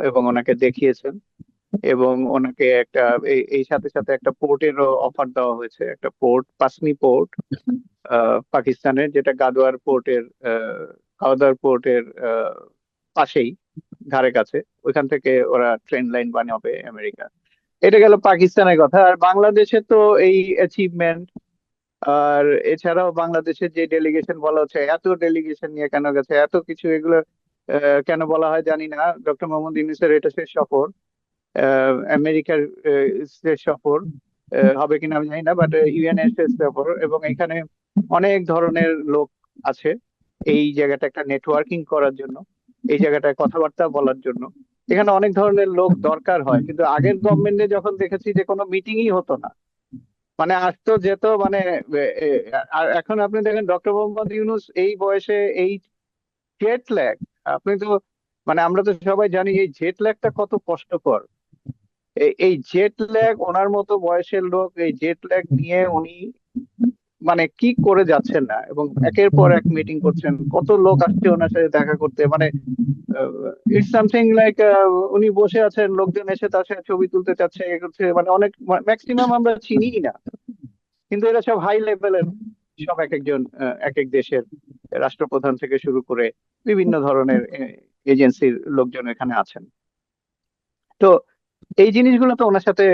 এবং ওনাকে দেখিয়েছেন। এবং ওনাকে একটা এই সাথে সাথে একটা পোর্টেরও অফার দেওয়া হয়েছে, একটা পোর্ট, পাসনি পোর্ট, পাকিস্তানের, যেটা গাওদার পোর্টের পাশেই, ধারে কাছে। ওইখান থেকে ওরা ট্রেন লাইন বানাবে আমেরিকা। এটা গেল পাকিস্তানের কথা। আর বাংলাদেশে তো এই অ্যাচিভমেন্ট, আর এছাড়াও বাংলাদেশের যে ডেলিগেশন বলা হচ্ছে, এত ডেলিগেশন নিয়ে কেন গেছে, এত কিছু, এগুলো কেন বলা হয় জানি না। ডক্টর মোহাম্মদ ইউনূসের এটা শেষ সফর, আমেরিকার শেষ সফর, হবে কিনা আমি জানি না, বাট ইউএন এর শেষ সফর। এবং এখানে অনেক ধরনের লোক আছে এই জায়গাটা একটা নেটওয়ার্কিং করার জন্য, এই জায়গাটায় কথাবার্তা বলার জন্য। এখানে অনেক ধরনের লোক দরকার হয়, কিন্তু আগের গভর্নমেন্টে যখন দেখেছি যে কোনো মিটিংই হতো না, মানে আসতো যেত, মানে আর এখন আপনি দেখেন ডক্টর মোহাম্মদ ইউনূস এই বয়সে এই জেট ল্যাগ, আপনি তো মানে আমরা তো সবাই জানি এই জেট ল্যাগটা কত কষ্টকর। এই জেট ল্যাগ, ওনার মতো বয়সের লোক এই জেট ল্যাগ নিয়ে উনি মানে কি করে যাচ্ছেন না, এবং একের পর এক মিটিং করছেন, কত লোক আসছে ওনার সাথে দেখা করতে। মানে ইটস সামথিং লাইক উনি বসে আছেন, লোকজন এসে তার সাথে ছবি তুলতে চাচ্ছে, এ করছে, মানে অনেক, ম্যাক্সিমাম আমরা চিনিই না। কিন্তু এরা সব হাই লেভেলের, সব এক একজন এক এক দেশের রাষ্ট্রপ্রধান থেকে শুরু করে বিভিন্ন ধরনের এজেন্সির লোকজন এখানে আছেন। তো এই জিনিসগুলো তো ওনার সাথে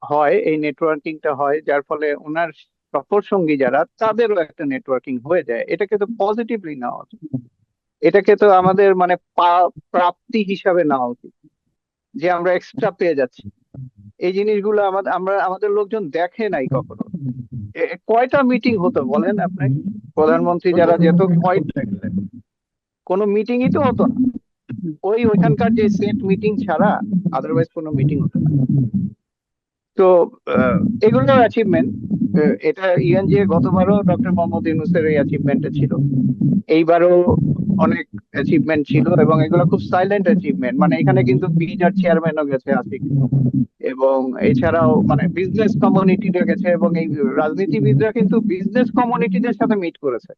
হয়, এই নেটওয়ার্কিংটা হয়, যার ফলে ওনার সফর সঙ্গী যারা, তাদেরও একটা নেটওয়ার্কিং হয়ে যায়। এটাকে তো পজিটিভলি নেওয়া উচিত, এটাকে তো আমাদের মানে প্রাপ্তি হিসাবে নেওয়া উচিত, যে আমরা এক্সট্রা পেয়ে যাচ্ছি। এই জিনিসগুলো আমাদের লোকজন দেখে নাই কখনো। কয়টা মিটিং হতো বলেন আপনি, প্রধানমন্ত্রী যারা যেত, কয়টা, কোনো মিটিংই তো হতো না। ওইখানকার যে সেট মিটিং ছাড়া আদারওয়াইজ কোনো মিটিং হতো না। তো এগুলো অ্যাচিভমেন্ট। এটা ইউএনজিএ, গতবারও ডক্টর মোহাম্মদ ইউনূসের এই অ্যাচিভমেন্ট ছিল, এইবারও অনেক অ্যাচিভমেন্ট ছিল, এবং এগুলো খুব সাইলেন্ট অ্যাচিভমেন্ট। মানে এখানে কিন্তু বিডার চেয়ারম্যানও গেছে আশিক, এবং এছাড়াও মানে বিজনেস কমিউনিটিরা গেছে, এবং এই রাজনীতিবিদরা কিন্তু বিজনেস কমিউনিটিদের সাথে মিট করেছে,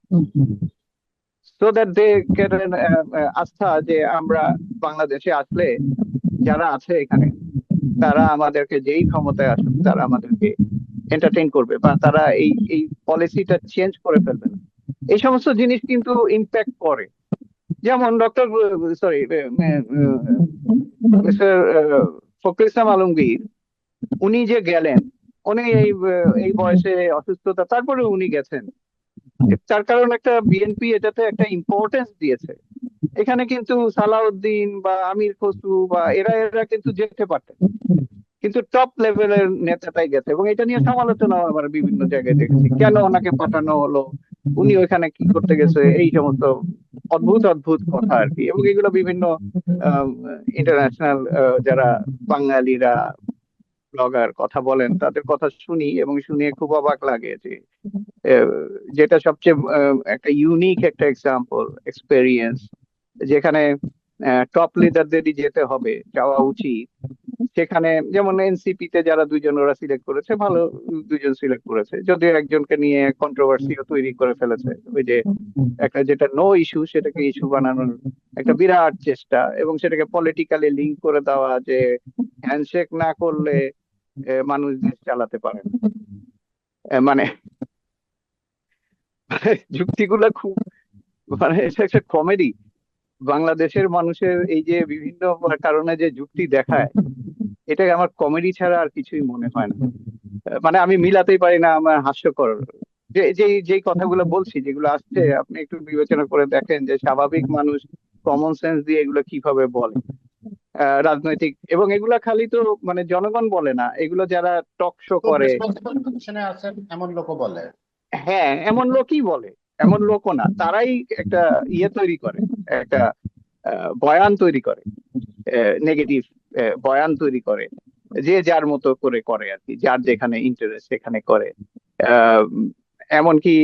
সো দ্যাট দে গেট আস্থা যে আমরা বাংলাদেশে আসলে যারা আছে এখানে, তারা আমাদেরকে যেই ক্ষমতায় আসুক তারা আমাদেরকে এন্টারটেইন করবে বা তারা এই এই পলিসিটা চেঞ্জ করে ফেলবে না। এই সমস্ত জিনিস কিন্তু ইম্প্যাক্ট করে। যেমন doctor, sorry, mister Fakhrul Islam Alamgir, উনি যে গেলেন, উনি এই বয়সে অসুস্থতা, তারপরে উনি গেছেন। তার কারণ একটা বিএনপি এটাতে একটা ইম্পর্টেন্স দিয়েছে। এখানে কিন্তু সালাউদ্দিন বা আমির খসরু বা এরা এরা কিন্তু যেতে পারতেন, কিন্তু টপ লেভেলের নেতাটাই গেছে, এবং এটা নিয়ে সমালোচনা আবার বিভিন্ন জায়গায় দেখেছি, কেন ওনাকে পাঠানো হলো, উনি ওইখানে কি করতে গেছে, এই সমস্ত অদ্ভুত অদ্ভুত কথা আর কি। এবং এগুলো বিভিন্ন ইন্টারন্যাশনাল যারা বাঙালিরা ব্লগার কথা বলেন তাদের কথা শুনি, এবং শুনে খুব অবাক লাগে যে আহ, যেটা সবচেয়ে একটা ইউনিক একটা এক্সাম্পল এক্সপেরিয়েন্স, যেখানে টপ লিডারদেরই যেতে হবে, যাওয়া উচিত। সেখানে যেমন এনসিপি তে যারা দুইজন ওরা সিলেক্ট করেছে, ভালো দুইজন সিলেক্ট করেছে, যদিও একজনকে নিয়ে কন্ট্রোভার্সিও তৈরি করে ফেলেছে। ওই যে একটা যেটা নো ইস্যু সেটাকে ইস্যু বানানোর একটা বিরাট চেষ্টা, এবং সেটাকে পলিটিক্যালি লিঙ্ক করে দেওয়া যে হ্যান্ডশেক না করলে মানুষ দেশ চালাতে পারে না। মানে যুক্তিগুলা খুব, মানে এটা একটা কমেডি। বাংলাদেশের মানুষের এই যে বিভিন্ন কারণে যে যুক্তি দেখায়, এটা আমার কমেডি ছাড়া আর কিছুই মনে হয় না। মানে আমি মিলাতেই পারি না, আমার হাস্যকর যে যে যেই কথাগুলো বলছি, যেগুলো আসছে, আপনি একটু বিবেচনা করে দেখেন যে স্বাভাবিক মানুষ কমন সেন্স দিয়ে এগুলো কিভাবে বলে। রাজনৈতিক, এবং এগুলা খালি তো মানে জনগণ বলে না, এগুলো যারা টক শো খুব করে, রেসপন্সিবল পজিশনে আছেন এমন লোকও বলে। হ্যাঁ এমন লোকই বলে, এমন লোকও না, তারাই একটা ইয়ে তৈরি করে, একটা বয়ান তৈরি করে, নেগেটিভ বয়ান তৈরি করে, যে যার মতো করে করে আর কি, যার যেখানে ইন্টারেস্ট সেখানে করে। আহ, এমনকি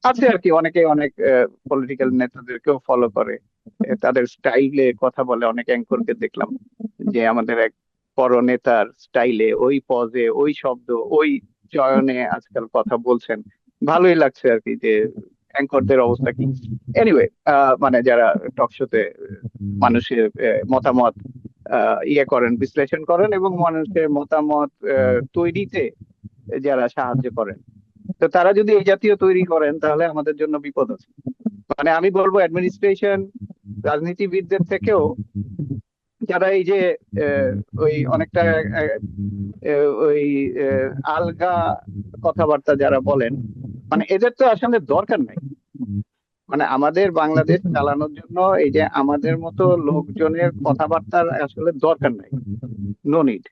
আছে আর কি, অনেকে অনেক পলিটিক্যাল নেতাদেরকেও ফলো করে, তাদের স্টাইলে কথা বলে। অনেক অ্যাঙ্করকে দেখলাম যে আমাদের এক বড় নেতার স্টাইলে, ওই পজে, ওই শব্দ, ওই চয়নে আজকাল কথা বলছেন। ভালোই লাগছে আর কি যে অ্যাঙ্করদের অবস্থা কি। এনিওয়ে, মানে যারা টক শোতে মানুষের মতামত ইয়ে করেন, বিশ্লেষণ করেন, এবং মানুষের মতামত তৈরিতে যারা সাহায্য করেন, তো তারা যদি এই জাতীয় তৈরি করেন তাহলে আমাদের জন্য বিপদ আছে। মানে আমি বলবো অ্যাডমিনিস্ট্রেশন, রাজনীতিবিদদের থেকেও যারা এই যে আহ, ওই অনেকটা ওই আলগা কথাবার্তা যারা বলেন, মানে এদের তো আসলে দরকার নাই। মানে আমাদের বাংলাদেশ চালানোর জন্য এই যে আমাদের মতো লোকজনের কথাবার্তার আসলে দরকার নাই, নো নিড।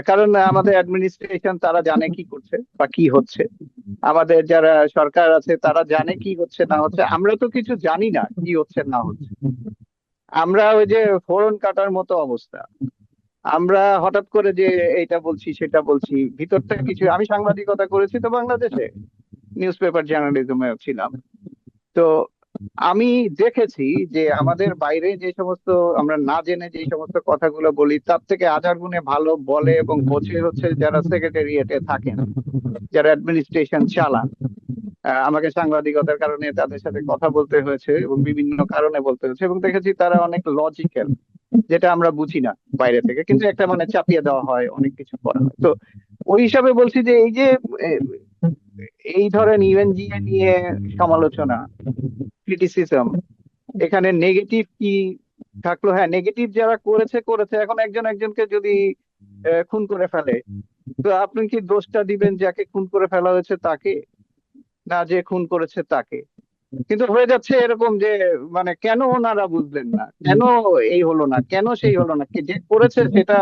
কারণ আমাদের অ্যাডমিনিস্ট্রেশন তারা জানে কি করছে বা কি হচ্ছে, আমাদের যারা সরকার আছে তারা জানে কি হচ্ছে না হচ্ছে, আমরা তো কিছু জানি না কি হচ্ছে না হচ্ছে। আমরা ওই যে ফোড়ন কাটার মতো অবস্থা, আমরা হঠাৎ করে যে এইটা বলছি সেটা বলছি, ভিতরটা কিছু। আমি সাংবাদিকতা করেছি তো বাংলাদেশে, নিউজ পেপার জার্নালিজমে ছিলাম। তো আমি দেখেছি যে আমাদের বাইরে যে সমস্ত, আমরা না জেনে যে সমস্ত কথাগুলো বলি, তার থেকে হাজার গুণে ভালো বলে এবং বোঝে হচ্ছে যারা সেক্রেটারিয়েটে থাকেন, যারা অ্যাডমিনিস্ট্রেশন চালান। আমাকে সাংবাদিকতার কারণে তাদের সাথে কথা বলতে হয়েছে এবং বিভিন্ন কারণে বলতে হয়েছে, এবং দেখেছি তারা অনেক লজিক্যাল, যেটা আমরা বুঝি না বাইরে থেকে, কিন্তু একটা মানে চাপিয়ে দেওয়া হয়, অনেক কিছু করা হয়। তো ওই হিসাবে বলছি যে এই যে আহ, এই ধরেন ইউএনজিএ নিয়ে সমালোচনা, ক্রিটিসিজম, এখানে নেগেটিভ কি থাকলো? হ্যাঁ, নেগেটিভ যারা করেছে করেছে। এখন একজন একজনকে যদি খুন করে ফেলে, তো আপনি কি দোষটা দিবেন যাকে খুন করে ফেলা হয়েছে তাকে, না যে খুন করেছে তাকে? কিন্তু হয়ে যাচ্ছে এরকম যে মানে কেন ওনারা বুঝলেন না, কেন এই হলো না, কেন সেই হলো না, যে করেছে সেটা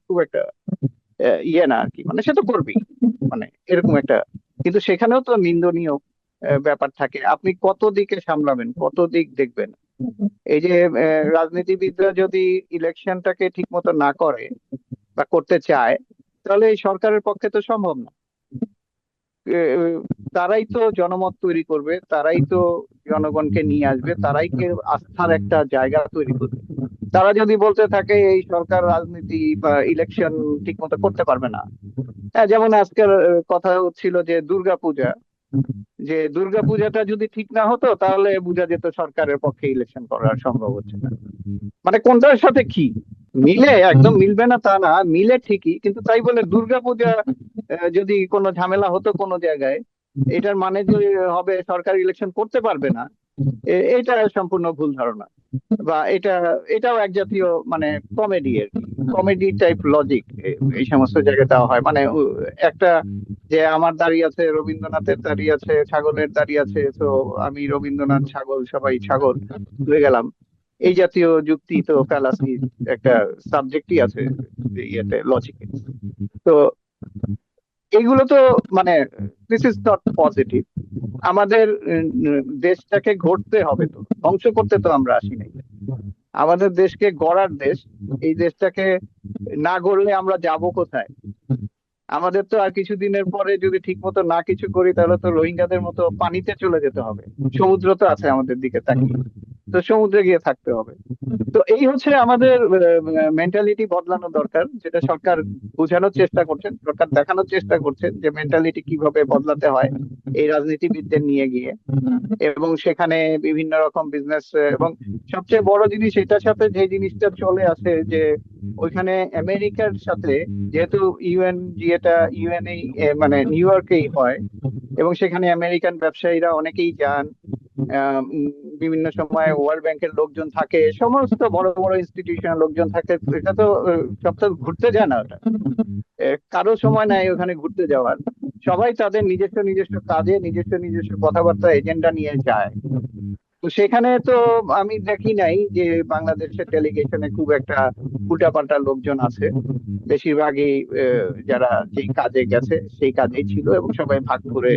খুব একটা ইয়ে না আর কি, মানে সে তো করবেই, মানে এরকম একটা। কিন্তু সেখানেও তো নিন্দনীয় ব্যাপার থাকে, আপনি কত দিকে সামলাবেন, কত দিক দেখবেন। এই যে রাজনীতিবিদরা যদি ইলেকশনটাকে ঠিক মতো না করে বা করতে চায়, তাহলে এই সরকারের পক্ষে তো সম্ভব না। আহ, তারাই তো জনমত তৈরি করবে, তারাই তো জনগণকে নিয়ে আসবে, তারাই কে আস্থার একটা জায়গা তৈরি করবে। তারা যদি বলতে থাকে এই সরকার রাজনীতি বা ইলেকশন ঠিক মতো করতে পারবে না, হ্যাঁ, যেমন আজকের কথা হচ্ছিল যে দুর্গাপূজা, যে দুর্গাপূজাটা যদি ঠিক না হতো তাহলে বোঝা যেত সরকারের পক্ষে ইলেকশন করা সম্ভব হচ্ছে না। মানে কোনটার সাথে কি, মিলে, একদম মিলবে না তা না, মিলে ঠিকই, কিন্তু তাই বলে দুর্গাপূজা যদি কোনো ঝামেলা হতো কোনো জায়গায়, এটার মানে যে হবে সরকার ইলেকশন করতে পারবে না, এটা সম্পূর্ণ ভুল ধারণা। বা এটাও এক জাতীয় মানে কমেডি আর কি, কমেডি টাইপ লজিক এই সমস্ত জায়গায় দেওয়া হয়। মানে একটা, যে আমার দাঁড়িয়ে আছে, রবীন্দ্রনাথের দাঁড়িয়ে আছে, ছাগলের দাঁড়িয়ে আছে, তো আমি রবীন্দ্রনাথ, ছাগল সবাই ছাগল হয়ে গেলাম, এই জাতীয় যুক্তি তো ফ্যালাসি একটা সাবজেক্টই আছে ইয়েতে, লজিকে। তো এইগুলো তো মানে দিস ইজ নট পজিটিভ। আমাদের দেশটাকে গড়তে হবে, তো ধ্বংস করতে তো আমরা আসি নাই। আমাদের দেশকে গড়ার দেশ, এই দেশটাকে না গড়লে আমরা যাব কোথায়? আমাদের তো আর কিছুদিনের পরে যদি ঠিক মতো না কিছু করি, তাহলে তো রোহিঙ্গাদের মতো পানিতে চলে যেতে হবে। সমুদ্র তো আছে আমাদের দিকে তাকিয়ে, তো সমুদ্রে গিয়ে থাকতে হবে। তো এই হচ্ছে আমাদের মেন্টালিটি বদলানো দরকার, যেটা সরকার বোঝানোর চেষ্টা করছেন, সরকার দেখানোর চেষ্টা করছেন যে মেন্টালিটি কিভাবে বদলাতে হয় এই রাজনীতিবিদদের নিয়ে গিয়ে। এবং সেখানে বিভিন্ন রকম বিজনেস, এবং সবচেয়ে বড় জিনিস এটার সাথে যে জিনিসটা চলে আসে, যে ওইখানে আমেরিকার সাথে, যেহেতু এটা ইউএনএ মানে নিউ ইয়র্কেই হয়, এবং সেখানে আমেরিকান ব্যবসায়ীরা অনেকেই যান। বিভিন্ন সময় ওয়ার্ল্ড ব্যাংকের লোকজন থাকে, সমস্ত বড় বড় ইনস্টিটিউশনের লোকজন থাকে। এটা তো সব তো ঘুরতে যায় না ওটা, কারো সময় নাই ওখানে ঘুরতে যাওয়ার। সবাই তাদের নিজস্ব নিজস্ব কাজে, নিজস্ব নিজস্ব কথাবার্তা, এজেন্ডা নিয়ে যায়। তো সেখানে তো আমি দেখি নাই যে বাংলাদেশের ডেলিগেশনে খুব একটা উল্টাপাল্টা লোকজন আছে। বেশিরভাগই যারা যেই কাজে গেছে সেই কাজেই ছিল, এবং সবাই ভাগ করে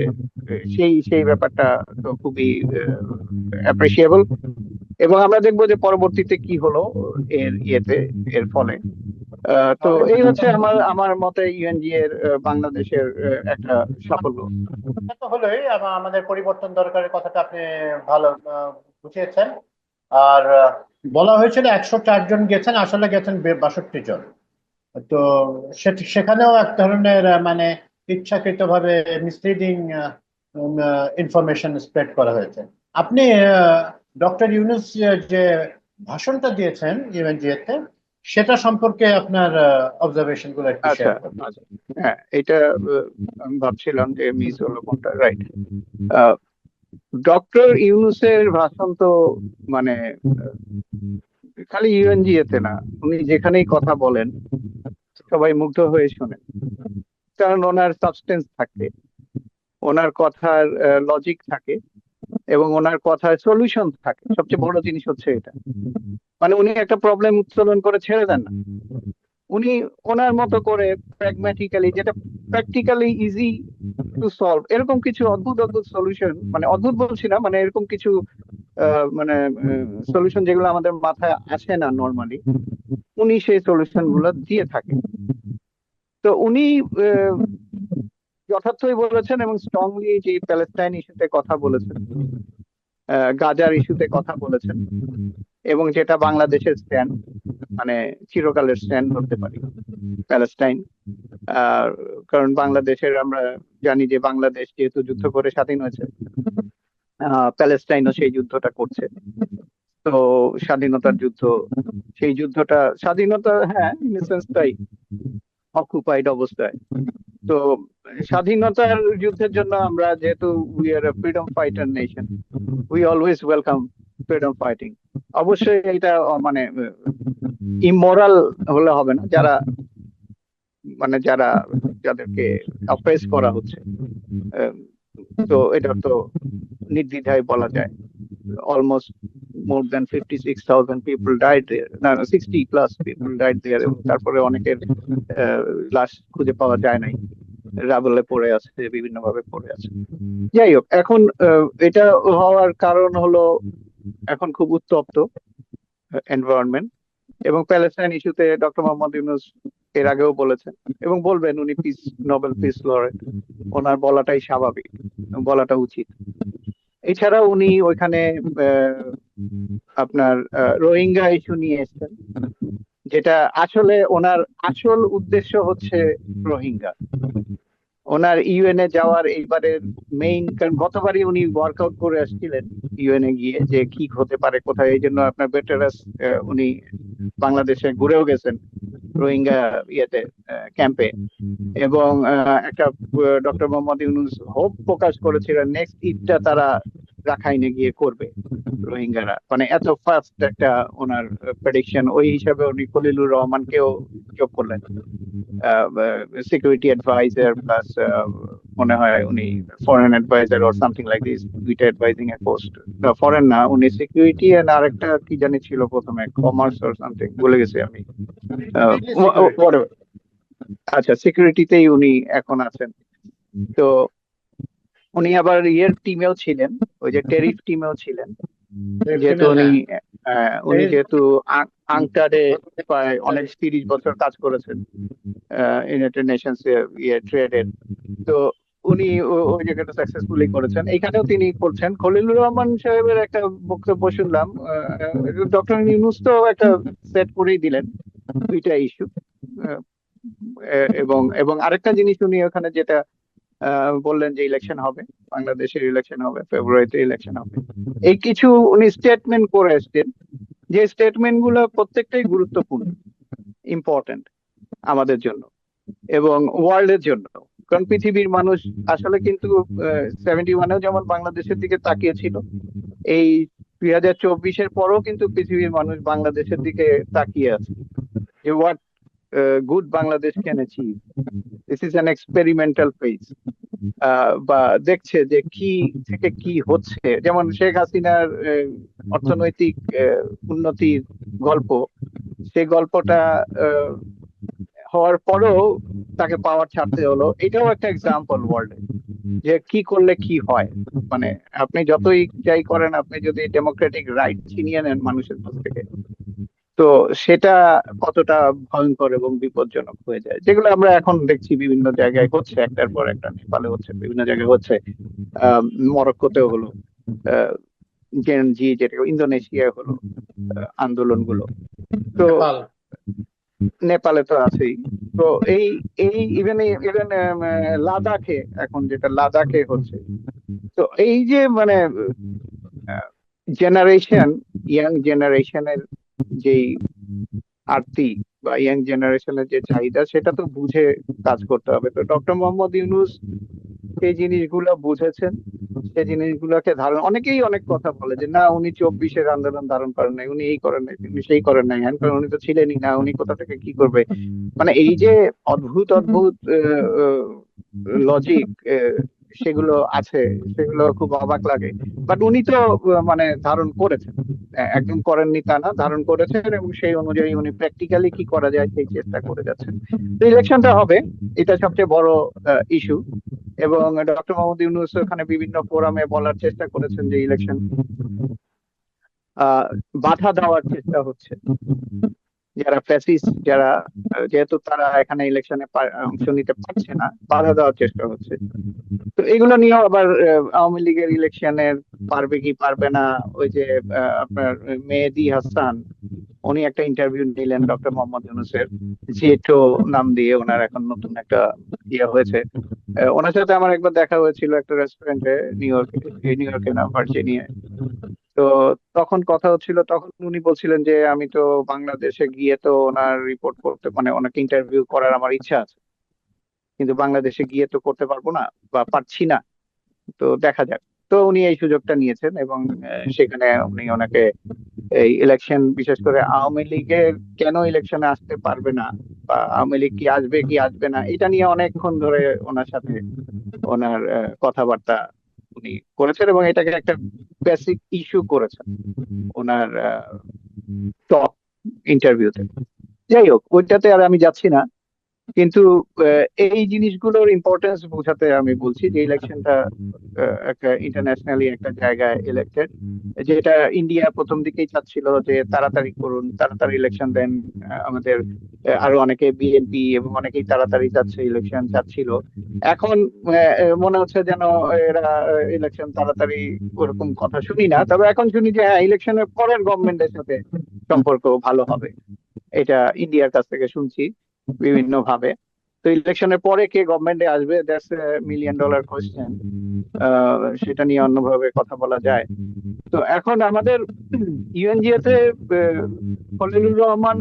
সেই সেই ব্যাপারটা তো খুবই অ্যাপ্রিসিয়েবল। এবং আমরা দেখবো যে পরবর্তীতে কি হলো এর ফলে। তো এই হচ্ছে আমার আমার মতে ইউএনজি এর বাংলাদেশের একটা সাফল্য। এটা তো হলোই, আমাদের পরিবর্তন দরকারের কথাটা আপনি ভালো বুঝিয়েছেন। আর বলা হয়েছিল 104 জন গেছেন, আসলে গেছেন 62 জন। তো সেখানেও এক ধরনের মানে ইচ্ছাকৃতভাবে মিসলিডিং ইনফরমেশন স্প্রেড করা হয়েছে। আপনি ডক্টর ইউনূস যে ভাষণটা দিয়েছেন ইউএনজিএতে, সেটা সম্পর্কে আপনার অবজারভেশন গুলো একটু আচ্ছা, শেয়ার করবেন। আচ্ছা। হ্যাঁ, এটা আমি ভাবছিলাম যে মিস হলো কোনটা, রাইট। ডক্টর ইউনূসের ভাষণ তো মানে আহ, খালি ইউএনজিএতে না, উনি যেখানেই কথা বলেন সবাই মুগ্ধ হয়ে শোনেন, কারণ ওনার সাবস্টেন্স থাকে, ওনার কথার লজিক থাকে, এবং ওনার কথার সলিউশন থাকে। সবচেয়ে বড় জিনিস হচ্ছে এটা, মানে উনি একটা প্রবলেম উত্তোলন করে ছেড়ে দেন না। উনি ওনার মতো করে প্র্যাগম্যাটিক্যালি, যেটা প্র্যাকটিক্যালি ইজি টু সলভ, এরকম কিছু অদ্ভুত অদ্ভুত সলিউশন, মানে অদ্ভুত বলছি না, মানে এরকম কিছু মানে সলিউশন যেগুলো আমাদের মাথায় আসে না নর্মালি, উনি সেই সলিউশন গুলো দিয়ে থাকেন। তো উনি আহ, যথার্থই বলেছেন, এবং স্ট্রংলি যে প্যালেস্টাইন ইস্যুতে কথা বলেছেন, গাজার ইস্যুতে কথা বলেছেন, এবং যেটা বাংলাদেশের স্ট্যান্ড, মানে চিরকালের স্ট্যান্ড ধরতে পারি, প্যালেস্টাইন। আর কারণ বাংলাদেশের আমরা জানি যে বাংলাদেশ যেহেতু যুদ্ধ করে স্বাধীন হয়েছে, প্যালেস্টাইনও সেই যুদ্ধটা করছে। তো স্বাধীনতার যুদ্ধ, সেই যুদ্ধটা স্বাধীনতা, হ্যাঁ ইন সেন্স তাই, অকুপাইড অবস্থায়। তো স্বাধীনতার যুদ্ধের জন্য আমরা যেহেতু we are A freedom fighter nation, we always welcome freedom fighting. অবশ্যই এটা মানে ইমোরাল হলে হবে না, যারা মানে যাদেরকে অপ্রেস করা হচ্ছে, আহ, তো এটা তো নির্দ্বিধায় বলা যায়। Almost more than 56,000 people died there, না 60 plus people died there, এবং তারপরে অনেকের লাশ খুঁজে পাওয়া যায় নাই, রাবলে পড়ে আছে, বিভিন্ন ভাবে পড়ে আছে। যাই হোক, এখন এটা হওয়ার কারণ হলো এখন খুব উত্তপ্ত এনভায়রনমেন্ট। এবং প্যালেস্টাইন ইস্যুতে ডক্টর মোহাম্মদ ইউনূস এর আগেও বলেছেন, এবং বলবেন, উনি নোবেল পিস লরেট, ওনার বলাটাই স্বাভাবিক, বলাটা উচিত। এছাড়াও উনি ওইখানে আহ, আপনার রোহিঙ্গা ইস্যু নিয়ে এসেছেন, যেটা আসলে ওনার আসল উদ্দেশ্য হচ্ছে রোহিঙ্গা। ওনার ইউএনএ যাওয়ার এইবারের মেইন, কারণ গতবারই উনি ওয়ার্কআউট করে আসছিলেন ইউএনএ গিয়ে যে কি হতে পারে কোথায়, এই জন্য আপনার বেটারাস উনি বাংলাদেশে ঘুরেও গেছেন রোহিঙ্গা ইয়েতে ক্যাম্পে, এবং একটা ডক্টর মোহাম্মদ ইউনূস হোপ প্রকাশ করেছিলেন নেক্সট ঈদটা তারা রাখাইনে গিয়ে করবে রোহিঙ্গারা, মানে এত ফাস্ট একটা ওনার প্রেডিকশন। ওই হিসাবে উনি খলিলুর রহমানকেও যোগ করলেন সিকিউরিটি অ্যাডভাইজার প্লাস মনে হয় উনি foreign adviser or something like this, দুইটা অ্যাডভাইজিং এর পোস্ট। ফরেন না, উনি সিকিউরিটি এন্ড আরেকটা কি জানি ছিল প্রথমে, কমার্স অর সামথিং, ভুলে গেছি আমি। সিকিউরিটি। whatever। আচ্ছা, সিকিউরিটিতেই উনি এখন আছেন। তো উনি আবার ইয়ের টিমেও ছিলেন, ওই যে টেরিফ টিমেও ছিলেন, যেহেতু উনি উনি যেহেতু আংটারে প্রায় অনেক 30 বছর কাজ করেছেন ইউনাইটেড নেশনস ইয়ে ট্রেডের। তো উনি ওই জায়গাটা সাকসেসফুলি করেছেন, এখানেও তিনি করছেন। খলিলুর রহমান সাহেবের একটা বক্তব্য শুনলাম, ডক্টর ইউনূস তো একটা সেট করেই দিলেন দুইটা ইস্যু। এবং এবং আরেকটা জিনিস উনি ওখানে যেটা বললেন যে ইলেকশন হবে, বাংলাদেশের ইলেকশন হবে, ফেব্রুয়ারিতে ইলেকশন হবে। এই কিছু উনি স্টেটমেন্ট করে এসছেন, যে স্টেটমেন্ট গুলো প্রত্যেকটাই গুরুত্বপূর্ণ, ইম্পর্টেন্ট আমাদের জন্য এবং ওয়ার্ল্ডের জন্য। কারণ পৃথিবীর মানুষ আসলে কিন্তু 71-এও যেমন বাংলাদেশের দিকে তাকিয়েছিল, এই 2024-এর পরও কিন্তু পৃথিবীর মানুষ বাংলাদেশের দিকে তাকিয়ে আছে, যে what good Bangladesh can achieve. This is an experimental phase. বা দেখছে যে কি থেকে কি হচ্ছে, যেমন শেখ হাসিনার অর্থনৈতিক উন্নতির গল্প, সেই গল্পটা হওয়ার পরেও তাকে পাওয়ার ছাড়তে হলো। এটাও একটা এক্সাম্পল ওয়ার্ল্ডে, যে কি করলে কি হয়। মানে আপনি যতই যাই করেন, আপনি যদি ডেমোক্রেটিক রাইট ছিনিয়ে নেন মানুষের কাছ থেকে, তো সেটা কতটা ভয়ঙ্কর এবং বিপজ্জনক হয়ে যায়, যেগুলো আমরা এখন দেখছি বিভিন্ন জায়গায় হচ্ছে, একটার পর একটা। নেপালে হচ্ছে, বিভিন্ন জায়গায় হচ্ছে, মরক্কোতেও হলো, জেন জি যেটা ইন্দোনেশিয়ায় হলো, আন্দোলনগুলো। তো নেপাল। নেপালে তো আছেই। তো এই এই ইভেন ইভেন লাদাখে, এখন যেটা লাদাখে হচ্ছে। তো এই যে মানে জেনারেশন, ইয়াং জেনারেশনের যেই আরতি বা ইয়াং জেনারেশনের যে চাহিদা, সেটা তো বুঝে কাজ করতে হবে। তো ডক্টর মোহাম্মদ ইউনূস সেই জিনিসগুলো বুঝেছেন, সেই জিনিসগুলোকে ধারণ, অনেকেই অনেক কথা বলে যে না উনি 24-এর আন্দোলন ধারণ করেন নাই, উনি এই করেন নাই, উনি সেই করেন নাই, হ্যান করেন, উনি তো ছিলেনই না, উনি কোথা থেকে কি করবে। মানে এই যে অদ্ভুত অদ্ভুত লজিক সেগুলো আছে, সেগুলো খুব অবাক লাগে। বাট উনি তো মানে ধারণ করেছেন, একদম করেননি তা না, ধারণ করেছেন, এবং সেই অনুযায়ী উনি প্র্যাকটিক্যালি কি করা যায় সেই চেষ্টা করে যাচ্ছেন। তো ইলেকশনটা হবে, এটা সবচেয়ে বড় ইস্যু। এবং ডক্টর মোহাম্মদ ইউনূস ওখানে বিভিন্ন ফোরামে বলার চেষ্টা করেছেন যে ইলেকশন বাধা দেওয়ার চেষ্টা হচ্ছে, যারা ফ্যাসিস্ট, যারা যেহেতু তারা এখানে ইলেকশনে অংশ নিতে পারছে না, বাধা দেওয়ার চেষ্টা হচ্ছে। তো এগুলো নিয়েও আবার আওয়ামী লীগের ইলেকশনের পারবে কি পারবে না, ওই যে আপনার মেহেদী হাসান, উনি একটা ইন্টারভিউ নিলেন ডক্টর মোহাম্মদ ইউনূসের, জেটো নাম দিয়ে ওনার এখন নতুন একটা ইয়ে হয়েছে। ওনার সাথে আমার একবার দেখা হয়েছিল একটা রেস্টুরেন্টে, নিউ ইয়র্কে, নিউ ইয়র্কে না ভার্জিনিয়ায়। তো তখন কথা হচ্ছিল, তখন উনি বলছিলেন যে আমি তো বাংলাদেশে গিয়ে তো ওনার রিপোর্ট করতে, মানে ওনাকে ইন্টারভিউ করার আমার ইচ্ছা আছে, কিন্তু বাংলাদেশে গিয়ে তো করতে পারবো না বা পারছি না, তো দেখা যাক। তো উনি এই সুযোগটা নিয়েছেন, এবং সেখানে উনি ওনাকে এই ইলেকশন, বিশেষ করে আওয়ামী লীগের কেন ইলেকশনে আসতে পারবে না, বা আওয়ামী লীগ কি আসবে কি আসবে না, এটা নিয়ে অনেকক্ষণ ধরে ওনার সাথে ওনার কথাবার্তা উনি করেছেন, এবং এটাকে একটা বেসিক ইস্যু করেছেন ওনার টক ইন্টারভিউতে। যাই হোক, ওইটাতে আর আমি যাচ্ছি না, কিন্তু এই জিনিসগুলোর ইম্পর্টেন্স বোঝাতে আমি বলছি যে ইলেকশনটা একটা ইন্টারন্যাশনালি একটা জায়গায় ইলেক্টেড, যেটা ইন্ডিয়া প্রথম দিকেই চাচ্ছিল যে তাড়াতাড়ি করুন, তাড়াতাড়ি ইলেকশন দেন। আমাদের আরো অনেকে, বিএনপি এবং অনেকেই তাড়াতাড়ি চাচ্ছে, ইলেকশন চাচ্ছিল। এখন মনে হচ্ছে যেন এরা ইলেকশন তাড়াতাড়ি ওরকম কথা শুনি না, তবে এখন শুনি যে হ্যাঁ, ইলেকশনের পরের গভর্নমেন্টের সাথে সম্পর্ক ভালো হবে, এটা ইন্ডিয়ার কাছ থেকে শুনছি বিভিন্ন ভাবে। তো ইলেকশনের পরে কে গভর্নমেন্টে আসবে, দ্যাটস $1 মিলিয়ন কোয়েশ্চেন। সেটা নিয়ে অন্যভাবে কথা বলা যায়। তো এখন আমাদের ইউএনজিও তে খলিলুর রহমান,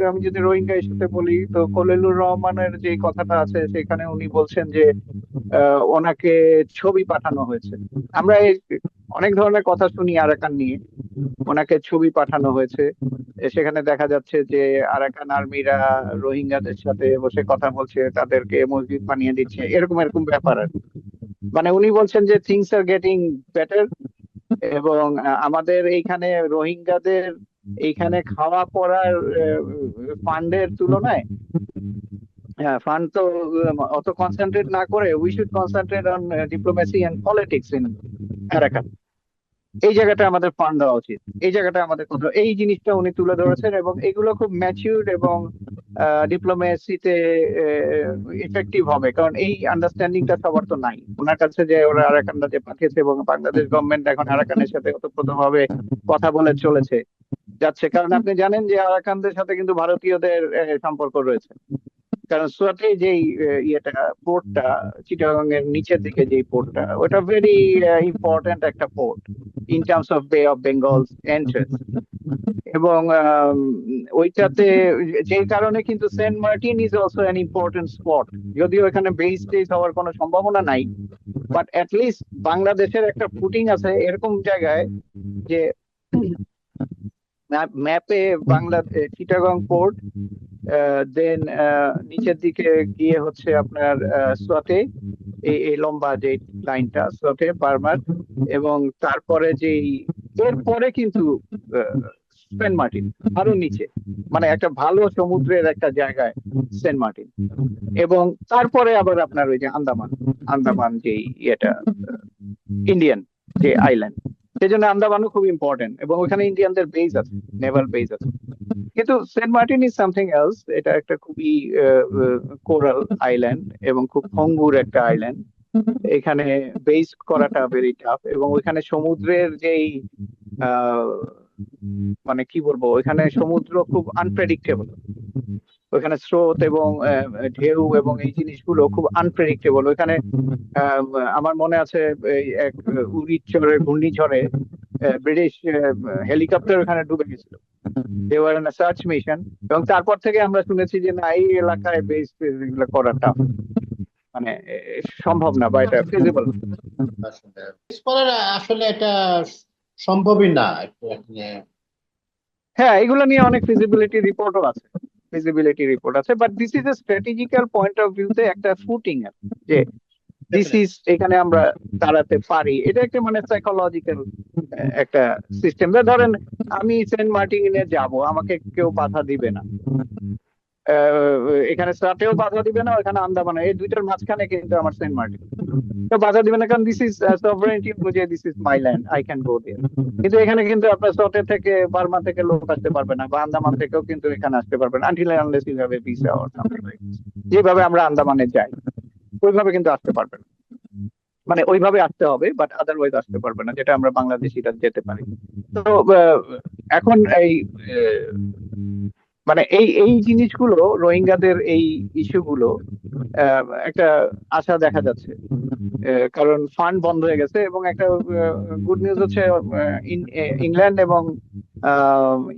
আমি যদি রোহিঙ্গা ইস্যুতে বলি, তো খলিলুর রহমানের যে কথাটা আছে সেখানে উনি বলছেন যে ওনাকে ছবি পাঠানো হয়েছে। আমরা অনেক ধরনের কথা শুনি আরাকান নিয়ে, ওনাকে ছবি পাঠানো হয়েছে। সেখানে দেখা যাচ্ছে যে আরাকান আর্মিরা রোহিঙ্গাদের সাথে বসে কথা বলছে, তাদেরকে মসজিদ বানিয়ে দিচ্ছে, এরকম এরকম ব্যাপার আর কি। মানে উনি বলছেন যে থিংস আর গেটিং বেটার, এবং আমাদের এইখানে রোহিঙ্গাদের এইখানে খাওয়া পড়ার ফান্ডের তুলনায়, হ্যাঁ, ফান্ড তো অত কনসেন্ট্রেট না করে we should concentrate on diplomacy and politics in Arakan. এই জায়গাটা আমাদের ফান্ড দেওয়া উচিত, এই জায়গাটা আমাদের কথা, এই জিনিসটা উনি তুলে ধরেছেন, এবং এগুলো খুব ম্যাচিউরড এবং ডিপ্লোমেসিতে ইফেক্টিভ হবে। কারণ এই আন্ডারস্ট্যান্ডিংটা সবার তো নাই ওনার কাছে, যে ওরা আরাকানরা যে পাঠিয়েছে, এবং বাংলাদেশ গভর্নমেন্ট এখন আরাকানের সাথে ওতপ্রোতভাবে কথা বলে চলেছে যাচ্ছে। কারণ আপনি জানেন যে আরাকানদের সাথে কিন্তু ভারতীয়দের সম্পর্ক রয়েছে। কারণ সুরাটে যেই ইয়েটা, পোর্টটা, চিটাগাং এর নিচের দিকে যেই পোর্টটা, ওটা ভেরি ইম্পর্ট্যান্ট একটা port in terms of bay of Bengal entrance. এবং ওইটাতে, যেই কারণে কিন্তু Saint Martin is also an important spot. যদিও এখানে বেস টেস হওয়ার কোনো সম্ভাবনা নাই, বাট লিস্ট বাংলাদেশের একটা ফুটিং আছে এরকম জায়গায়, যে ম্যাপে বাংলা চিটাগং পোর্ট, দেন নিচের দিকে গিয়ে হচ্ছে আপনার সোয়াটে, এই লম্বা যে লাইনটা, সোয়াটে, বার্মার, এবং তারপরে যেই এরপরে কিন্তু সেন্ট মার্টিন আরো নিচে, মানে একটা ভালো সমুদ্রের একটা জায়গায় সেন্ট মার্টিন। এবং তারপরে আবার আপনার ওই যে আন্দামান, আন্দামান যে ইয়েটা, ইন্ডিয়ান যে আইল্যান্ড, সেই জন্য আন্দামানও খুব ইম্পর্টেন্ট, এবং ওখানে ইন্ডিয়ানদের বেস আছে, নেভাল বেস আছে। কিন্তু Saint Martin is something else, এটা একটা খুবই কোরাল আইল্যান্ড এবং খুব ভঙ্গুর একটা আইল্যান্ড। এখানে বেস করাটা ভেরি টাফ, এবং ওইখানে সমুদ্রের যেই আহ, মানে কি বলবো, ওইখানে সমুদ্র খুব আনপ্রেডিক্টেবল। ওইখানে স্রোত এবং ঢেউ এবং এই জিনিসগুলো খুব আনপ্রেডিক্টেবল ওইখানে। আহ, আমার মনে আছে এই এক উড়িষ্যার ঘূর্ণিঝড়ে ব্রিটিশ হেলিকপ্টার ওখানে ডুবে গেছিল, they were in search mission. এবং তারপর থেকে আমরা শুনেছি যে না, এই এলাকায় বেস এগুলো করা টাফ, মানে সম্ভব না, বা এটা ফিজিবল। আসলে আসলে এটা সম্ভবই না এখানে। হ্যাঁ, এগুলো নিয়ে অনেক ফিজিবিলিটি রিপোর্টও আছে, ফিজিবিলিটি রিপোর্ট আছে, but this is a strategical point of ভিউতে একটা ফুটিং আর কি, যে দিস ইজ, এখানে আমরা দাঁড়াতে পারি। এটা একটা মানে সাইকোলজিক্যাল একটা সিস্টেম। ধরেন আমি সেন্ট মার্টিনে যাব, আমাকে কেউ বাধা দিবে না, এখানে সাথেও বাধা দিবে না, ওখানে আন্দামানে, এই দুইটার মাঝখানে কিন্তু আমার সেন্ট মার্টিন, তো বাধা দিবে না, কারণ দিস ইজ সভরেনিটি অনুযায়ী this is my land, I can go there. কিন্তু এখানে কিন্তু আপনার সটে থেকে, বার্মা থেকে লোক আসতে পারবে না, বা আন্দামান থেকেও কিন্তু এখানে আসতে পারবে না, until unless you have a visa or something like. যেভাবে আমরা আন্দামানে যাই ওইভাবে কিন্তু আসতে পারবে না, মানে ওইভাবে আসতে হবে, বাট আদারওয়াইজ আসতে পারবে না, যেটা আমরা বাংলাদেশিরা যেতে পারি। তো এখন এই মানে এই এই জিনিসগুলো, রোহিঙ্গাদের এই ইস্যুগুলো একটা আশা দেখা যাচ্ছে, কারণ ফান্ড বন্ধ হয়ে গেছে। এবং একটা গুড নিউজ হচ্ছে, ইংল্যান্ড এবং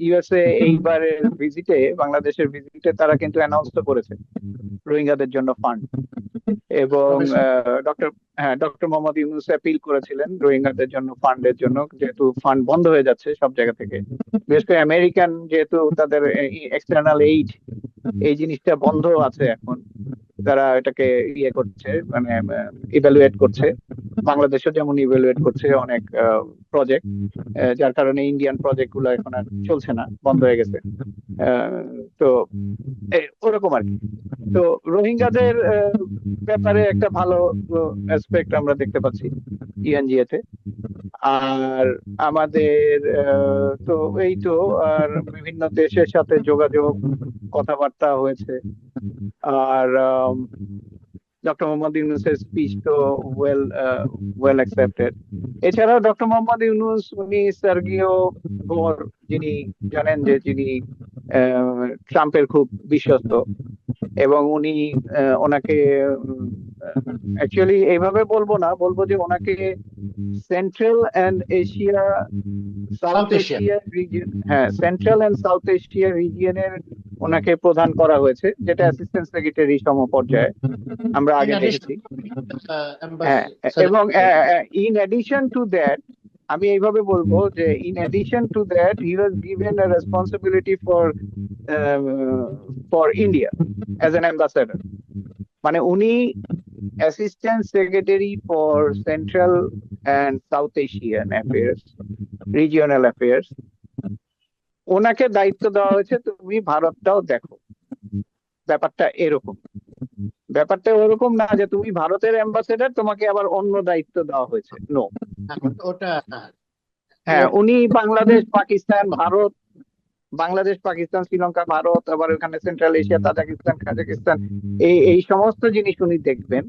ইউএসএ এইবারের ভিজিটে, বাংলাদেশের ভিজিটে তারা কিন্তু অ্যানাউন্স তো করেছে রোহিঙ্গাদের জন্য ফান্ড। এবং ডক্টর, হ্যাঁ, ডক্টর মোহাম্মদ ইউনূস অ্যাপিল করেছিলেন রোহিঙ্গাদের জন্য ফান্ডের জন্য, যেহেতু ফান্ড বন্ধ হয়ে যাচ্ছে সব জায়গা থেকে, বিশেষ করে আমেরিকান, যেহেতু তাদের এক্সটার্নাল এইড, এই জিনিসটা বন্ধ আছে এখন, তারা এটাকে ইয়ে করছে, মানে ইভ্যালুয়েট করছে। বাংলাদেশও যেমন ইভ্যালুয়েট করছে অনেক প্রজেক্ট, যার কারণে ইন্ডিয়ান প্রজেক্ট গুলো এখন আর চলছে না, বন্ধ হয়ে গেছে। তো ওরকম আর কি। তো রোহিঙ্গাদের ব্যাপারে একটা ভালো অ্যাসপেক্ট আমরা দেখতে পাচ্ছি ইউএনজিএ তে। আর আমাদের তো এই তো, আর বিভিন্ন দেশের সাথে যোগাযোগ, কথাবার্তা হয়েছে। আর ডক্টর মোহাম্মদ ইউনূসের স্পিচ তো ওয়েল ওয়েল অ্যাকসেপ্টেড। এছাড়াও ডক্টর মোহাম্মদ ইউনূস, উনি সার্গিও গোর, যিনি জানেন যে যিনি ট্রাম্পের খুব বিশ্বস্ত, এবং উনি ওনাকে অ্যাকচুয়ালি এইভাবে বলবো না, বলবো যে ওনাকে central and Asia, south south Asia Asia region, হ্যাঁ সেন্ট্রাল অ্যান্ড সাউথ এশিয়া রিজিয়নের ওনাকে প্রদান করা হয়েছে, যেটা অ্যাসিস্ট্যান্ট সেক্রেটারি সমপর্যায়ে আমরা ইন আগে অ্যাডিশন দেখেছি। হ্যাঁ, এম্বাসি এবং ইন অ্যাডিশন টু দ্যাট, আমি এইভাবে বলবো যে in addition to that he was given a responsibility for India as an ambassador. মানে উনি assistant secretary for central and south Asian affairs, regional affairs. ওনাকে দায়িত্ব দেওয়া হয়েছে তুমি ভারতটাও দেখো। ব্যাপারটা এরকম, ব্যাপারটা ওরকম না যে তুমি ভারতের অ্যাম্বাসেডর তোমাকে আবার অন্য দায়িত্ব দেওয়া হয়েছে, নো। ওটা হ্যাঁ, উনি বাংলাদেশ, পাকিস্তান, ভারত, বাংলাদেশ, পাকিস্তান, শ্রীলঙ্কা, ভারত, আবার ওখানে সেন্ট্রাল এশিয়া, তাজিকিস্তান, কাজাকিস্তান, এই এই সমস্ত জিনিস উনি দেখবেন।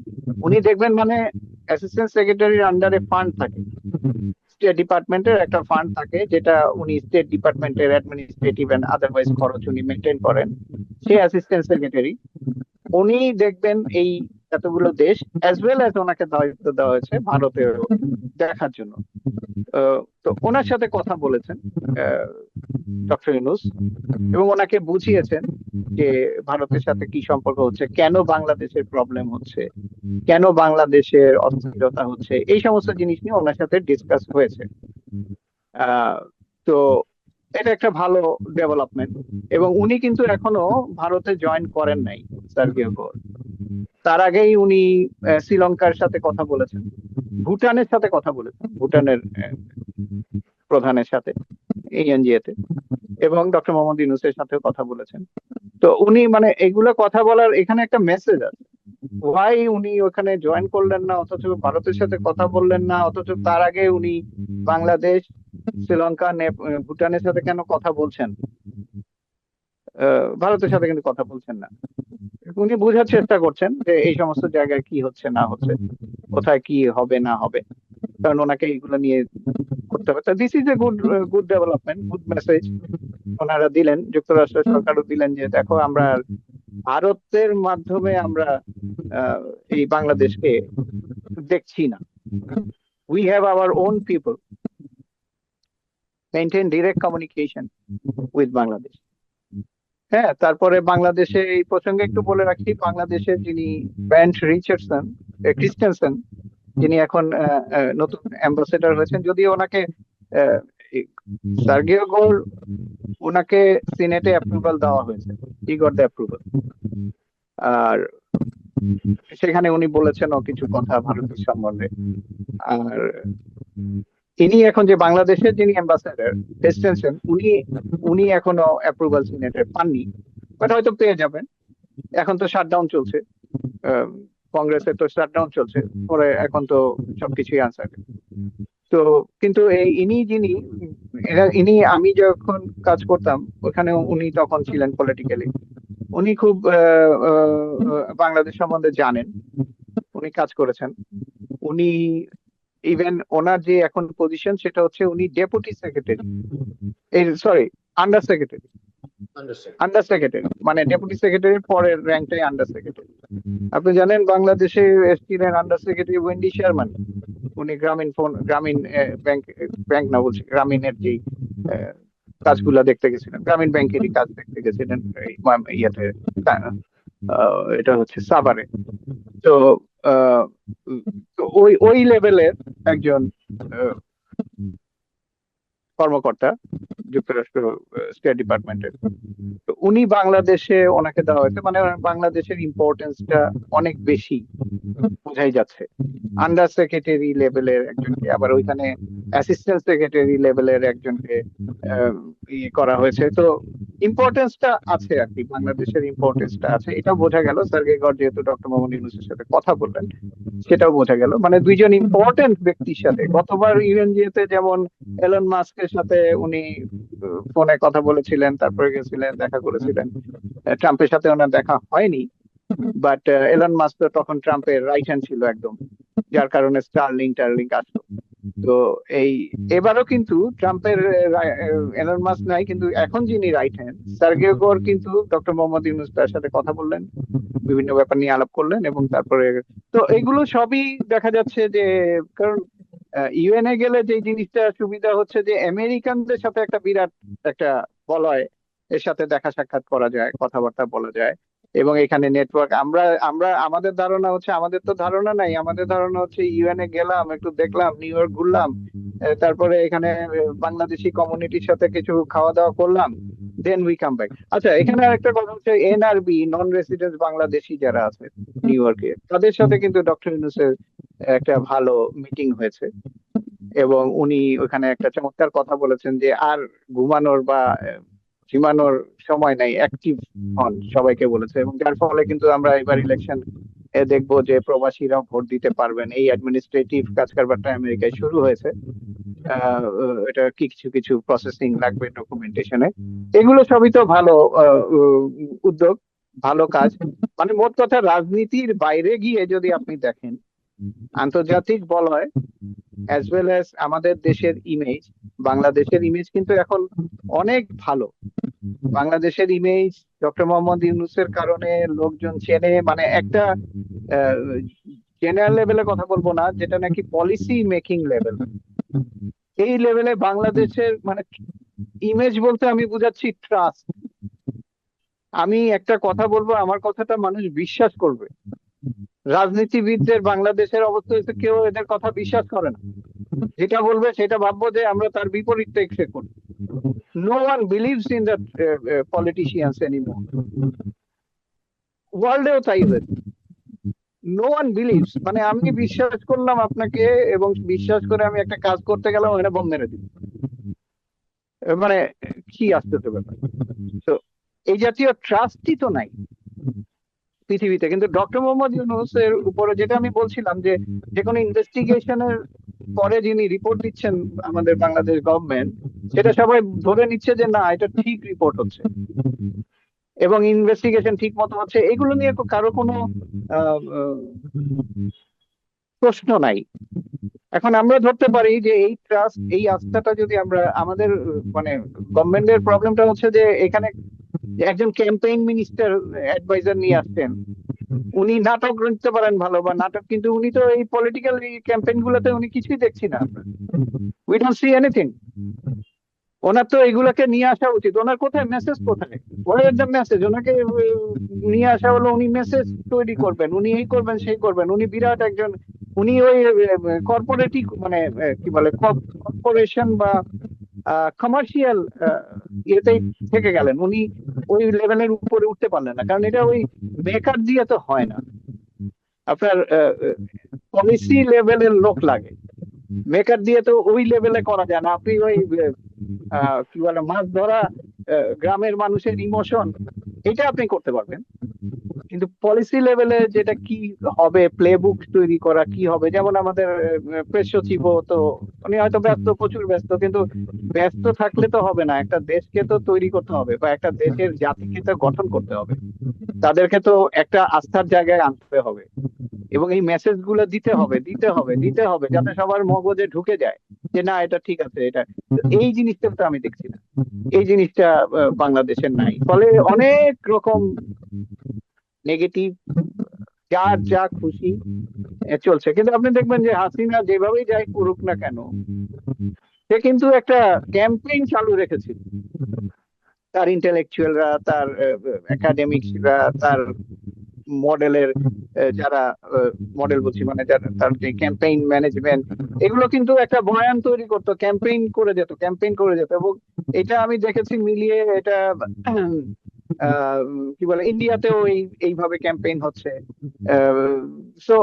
উনি দেখবেন মানে অ্যাসিস্ট্যান্ট সেক্রেটারির আন্ডারে ফান্ড থাকে, স্টেট ডিপার্টমেন্টের একটা ফান্ড থাকে, যেটা উনি স্টেট ডিপার্টমেন্টের অ্যাডমিনিস্ট্রেটিভ এন্ড আদারওয়াইজ খরচ উনি মেনটেন করেন, সে অ্যাসিস্ট্যান্ট সেক্রেটারি। উনি দেখবেন এই এতগুলো দেশ, অ্যাজ ওয়েল অ্যাজ ওনাকে দায়িত্ব দেওয়া হয়েছে ভারতেও দেখার জন্য। তো ওনার সাথে কথা বলেছেন ডক্টর ইউনূস, এবং ওনাকে বুঝিয়েছেন যে ভারতের সাথে কি সম্পর্ক হচ্ছে, কেন বাংলাদেশের প্রবলেম হচ্ছে, কেন বাংলাদেশের অস্থিরতা হচ্ছে, এই সমস্ত জিনিস নিয়ে ওনার সাথে ডিসকাস হয়েছে। আহ, তো এটা একটা ভালো ডেভেলপমেন্ট। এবং উনি কিন্তু এখনো ভারতে জয়েন করেন নাই, সার্গিও গোর। তার আগেই উনি শ্রীলঙ্কার সাথে কথা বলেছেন, ভুটানের সাথে কথা বলেছেন, ভুটানের প্রধানের সাথে এনজিএ তে, এবং ডক্টর মোহাম্মদ ইউনূসের সাথেও কথা বলেছেন। তো উনি মানে এগুলো কথা বলার এখানে একটা মেসেজ আছে। ওয়াই উনি ওখানে জয়েন করলেন না, অথচ ভারতের সাথে কথা বললেন না, অথচ তার আগে উনি বাংলাদেশ, শ্রীলঙ্কা, ভুটানের সাথে কেন কথা বলছেন, ভারতের সাথে কিন্তু কথা বলছেন না। উনি বোঝার চেষ্টা করছেন যে এই সমস্ত জায়গায় কি হচ্ছে না হচ্ছে, কোথায় কি হবে না হবে, কারণ ওনাকে এগুলো নিয়ে করতে হবে। This is a good good development, good message ওনারা দিলেন, যুক্তরাষ্ট্র সরকারও দিলেন যে দেখো আমরা ভারতের মাধ্যমে আমরা এই বাংলাদেশকে দেখছি না, we have our own people, maintain direct communication with Bangladesh. হ্যাঁ, তারপরে বাংলাদেশে এই প্রসঙ্গে একটু বলে রাখি, বাংলাদেশের যিনি ব্যান্ট রিচার্ডসন ক্রিস্টেনসেন, যিনি এখন নতুন অ্যাম্বাসেডর হয়েছেন, যদিও ওনাকে আহ, এই সার্গিও গোর, ওনাকে সিনেটে অ্যাপ্রুভাল দেওয়া হয়েছে, হি গট দ্য অ্যাপ্রুভাল। আর সেখানে উনি বলেছেন কিছু কথা ভারতের সম্বন্ধে। আর ইনি এখন যে বাংলাদেশের যিনি অ্যাম্বাসেডর ক্রিস্টেনসেন, উনি উনি এখনো অ্যাপ্রুভাল সিনেটে পাননি, বাট হয়তো পেয়ে যাবেন। এখন তো শাটডাউন চলছে, কংগ্রেসে তো শাটডাউন চলছে, পরে এখন তো সবকিছুই আনসার। তো কিন্তু এই ইনি আমি যখন কাজ করতাম ওখানে, উনি তখন ছিলেন পলিটিক্যালি, উনি খুব বাংলাদেশ সম্বন্ধে জানেন, উনি কাজ করেছেন। উনি ইভেন ওনার যে এখন পজিশন সেটা হচ্ছে উনি ডেপুটি সেক্রেটারি, এই sorry under secretary, under secretary মানে ডেপুটি সেক্রেটারির পরের র্যাঙ্কটাই আন্ডার সেক্রেটারি। আপনি জানেন বাংলাদেশে এসছিলেন আন্ডার সেক্রেটারি ওয়েন্ডি শেরমান, উনি গ্রামীণ ব্যাংক, ব্যাংক না বলছি গ্রামীণের যে কাজগুলা দেখতে গেছিলেন, গ্রামীণ ব্যাংকেরই কাজ দেখতে গেছিলেন ইয়েতে, এটা হচ্ছে সাভারে। তো আহ, তো ওই ওই লেভেলের একজন কর্মকর্তা যুক্তরাষ্ট্র স্টেট ডিপার্টমেন্টের। তো উনি বাংলাদেশে ওনাকে দেওয়া হয়েছে, মানে বাংলাদেশের ইম্পর্টেন্সটা অনেক বেশি বোঝাই যাচ্ছে। আন্ডার সেক্রেটারি লেভেলের একজনকে আবার ওইখানে অ্যাসিস্ট্যান্ট সেক্রেটারি লেভেলের একজনকে ইয়ে করা হয়েছে। তো ইম্পর্টেন্সটা আছে আর কি, বাংলাদেশের ইম্পর্টেন্সটা আছে, এটাও বোঝা গেল। সার্গেই গড যেহেতু ডক্টর মোহাম্মদ ইউনূসের সাথে কথা বললেন, সেটাও বোঝা গেল। মানে দুইজন ইম্পর্টেন্ট ব্যক্তির সাথে, গতবার ইউএনজিএ তে যেমন এলন মাস্কের সাথে উনি ফোনে কথা বলেছিলেন, তারপরে গেছিলেন দেখা করেছিলেন, ট্রাম্পের সাথে ওনার দেখা হয়নি, বাট এলন মাস্ক তো তখন ট্রাম্পের রাইট হ্যান্ড ছিল একদম, যার কারণে স্টারলিংক টার্লিংক আসলো। তো এই এবারও কিন্তু ট্রাম্পের এলন মাস্ক নাই, কিন্তু এখন যিনি রাইট হ্যান্ড সার্গেই গোর কিন্তু ডক্টর মোহাম্মদ ইউনূস তার সাথে কথা বললেন, বিভিন্ন ব্যাপার নিয়ে আলাপ করলেন, এবং তারপরে তো এগুলো সবই দেখা যাচ্ছে যে, কারণ ইউএনএ গেলে যে জিনিসটা সুবিধা হচ্ছে যে আমেরিকানদের সাথে একটা বিরাট একটা বলয় এর সাথে দেখা সাক্ষাৎ করা যায়, কথাবার্তা বলা যায়, এবং এখানে নেটওয়ার্ক আমরা আমরা আমাদের ধারণা হচ্ছে, আমাদের তো ধারণা নাই, আমাদের ধারণা হচ্ছে ইউএনএ গেলাম, একটু দেখলাম, নিউ ইয়র্ক ঘুরলাম, তারপরে এখানে বাংলাদেশি কমিউনিটির সাথে কিছু খাওয়া দাওয়া করলাম, দেন উই কাম ব্যাক। আচ্ছা, এখানে আরেকটা কথা হচ্ছে এনআরবি, নন রেসিডেন্ট বাংলাদেশি যারা আছে নিউ ইয়র্কে, তাদের সাথে কিন্তু ডক্টর ইউনূসের একটা ভালো মিটিং হয়েছে, এবং উনি ওখানে একটা চমৎকার কথা বলেছেন যে আর ঘুমানোর বা ঝিমানোর সময় নাই, অ্যাক্টিভ হন, সবাইকে বলেছে, এবং যার ফলে কিন্তু আমরা এবার ইলেকশন দেখবো যে প্রবাসীরাও ভোট দিতে পারবেন। এই অ্যাডমিনিস্ট্রেটিভ কাজ কারবারটা আমেরিকায় শুরু হয়েছে। এটা কিছু কিছু প্রসেসিং লাগবে, ডকুমেন্টেশনে, এগুলো সবই তো ভালো উদ্যোগ, ভালো কাজ। মানে মোট কথা, রাজনীতির বাইরে গিয়ে যদি আপনি দেখেন, আন্তর্জাতিক বলয় অ্যাজ ওয়েল অ্যাজ আমাদের দেশের ইমেজ, বাংলাদেশের ইমেজ কিন্তু এখন অনেক ভালো। বাংলাদেশের ইমেজ ডক্টর মোহাম্মদ ইউনূসের কারণে লোকজন চেনে, মানে একটা জেনারেল লেভেলে কথা বলবো না, যেটা নাকি পলিসি মেকিং লেভেল, এই লেভেলে বাংলাদেশের মানে ইমেজ বলতে আমি বুঝাচ্ছি ট্রাস্ট। আমি একটা কথা বলবো, আমার কথাটা মানুষ বিশ্বাস করবে। রাজনীতিবিদদের বাংলাদেশের অবস্থা হচ্ছে কেউ এদের কথা বিশ্বাস করে না, যেটা বলবে সেটা ভাববো যে আমরা তার বিপরীতটা এক্সপেক্ট করি। No one believes in the politicians anymore. ওয়ার্ল্ডেও তাই হয়েছে, নো ওয়ান বিলিভস, মানে আমি বিশ্বাস করলাম আপনাকে, এবং বিশ্বাস করে আমি একটা কাজ করতে গেলাম, ওখানে বোম মেরে দিল, মানে কি আশ্চর্য ব্যাপার। তো এই জাতীয় ট্রাস্টই তো নাই পৃথিবীতে। কিন্তু ডক্টর মোহাম্মদ ইউনূসের উপরে যেটা আমি বলছিলাম, যে যে কোনো ইনভেস্টিগেশনের পরে যিনি রিপোর্ট দিচ্ছেন আমাদের বাংলাদেশ গভর্নমেন্ট, সেটা সবাই ধরে নিচ্ছে যে না, এটা ঠিক রিপোর্ট হচ্ছে এবং ইনভেস্টিগেশন ঠিক মতো হচ্ছে, এগুলো নিয়ে কারো কোনো আহ, আহ, প্রশ্ন নাই। এখন আমরা ধরতে পারি যে এই ট্রাস্ট, এই আস্থাটা যদি আমরা আমাদের মানে গভর্নমেন্টের প্রবলেমটা হচ্ছে যে এখানে একজন ক্যাম্পেইন মিনিস্টার অ্যাডভাইজার নিয়ে আসছেন, উনি নাটক লিখতে পারেন ভালো, বা নাটক, কিন্তু উনি তো এই পলিটিক্যাল ক্যাম্পেইন গুলোতে উনি কিছুই দেখছি না আমরা, উই ডোন্ট সি এনিথিং। ওনার তো এগুলাকে নিয়ে আসা উচিত। ওনার কোথায় মেসেজ, কোথায় হোয়ার দ্য মেসেজ? ওনাকে নিয়ে আসা হলো, উনি মেসেজ তৈরি করবেন, উনি এই করবেন সেই করবেন, উনি বিরাট একজন, উনি ওই কর্পোরেটই মানে কি বলে, কর্পোরেশন বা কমার্শিয়াল ইয়েতেই থেকে গেলেন, উনি ওই লেভেলের উপরে উঠতে পারলেন না, কারণ এটা ওই মেকার দিয়ে তো হয় না, আপনার পলিসি লেভেলের লোক লাগে, মেকার দিয়ে তো ওই লেভেলে করা যায় না। আপনি ওই কি বলে, মাছ ধরা গ্রামের মানুষের ইমোশন, এটা আপনি করতে পারবেন, কিন্তু পলিসি লেভেলে যেটা কি হবে, প্লে বুক তৈরি করা কি হবে, যেমন আমাদের প্রেস সচিব তো, উনি হয়তো ব্যস্ত, প্রচুর ব্যস্ত, কিন্তু ব্যস্ত থাকলে তো হবে না, একটা দেশকে তো তৈরি করতে হবে, বা একটা দেশের জাতিকে তো গঠন করতে হবে, তাদেরকে তো একটা আস্থার জায়গায় আনতে হবে, এবং এই মেসেজ গুলো দিতে হবে, দিতে হবে, দিতে হবে, যাতে সবার মগজে ঢুকে যায় যে না, এটা ঠিক আছে, এটা। এই জিনিসটা তো আমি দেখছি না, এই জিনিসটা বাংলাদেশের নাই, ফলে অনেক রকম নেগেটিভ, যার যা খুশি চলছে। কিন্তু আপনি দেখবেন যে হাসিনা যেভাবেই যাই করুক না কেন, সে কিন্তু একটা ক্যাম্পেইন চালু রেখেছিল, তার ইন্টেলেকচুয়ালরা, তার একাডেমিক্সরা, তার মডেলের যারা মডেল বলছি, মানে যারা তার যে ক্যাম্পেইন ম্যানেজমেন্ট, এগুলো কিন্তু একটা বয়ান তৈরি করতো, ক্যাম্পেইন করে যেত, ক্যাম্পেইন করে যেত, এবং এটা আমি দেখেছি মিলিয়ে, এটা আহ, কি বলে, ইন্ডিয়াতেও এইভাবে ক্যাম্পেইন হচ্ছে। সো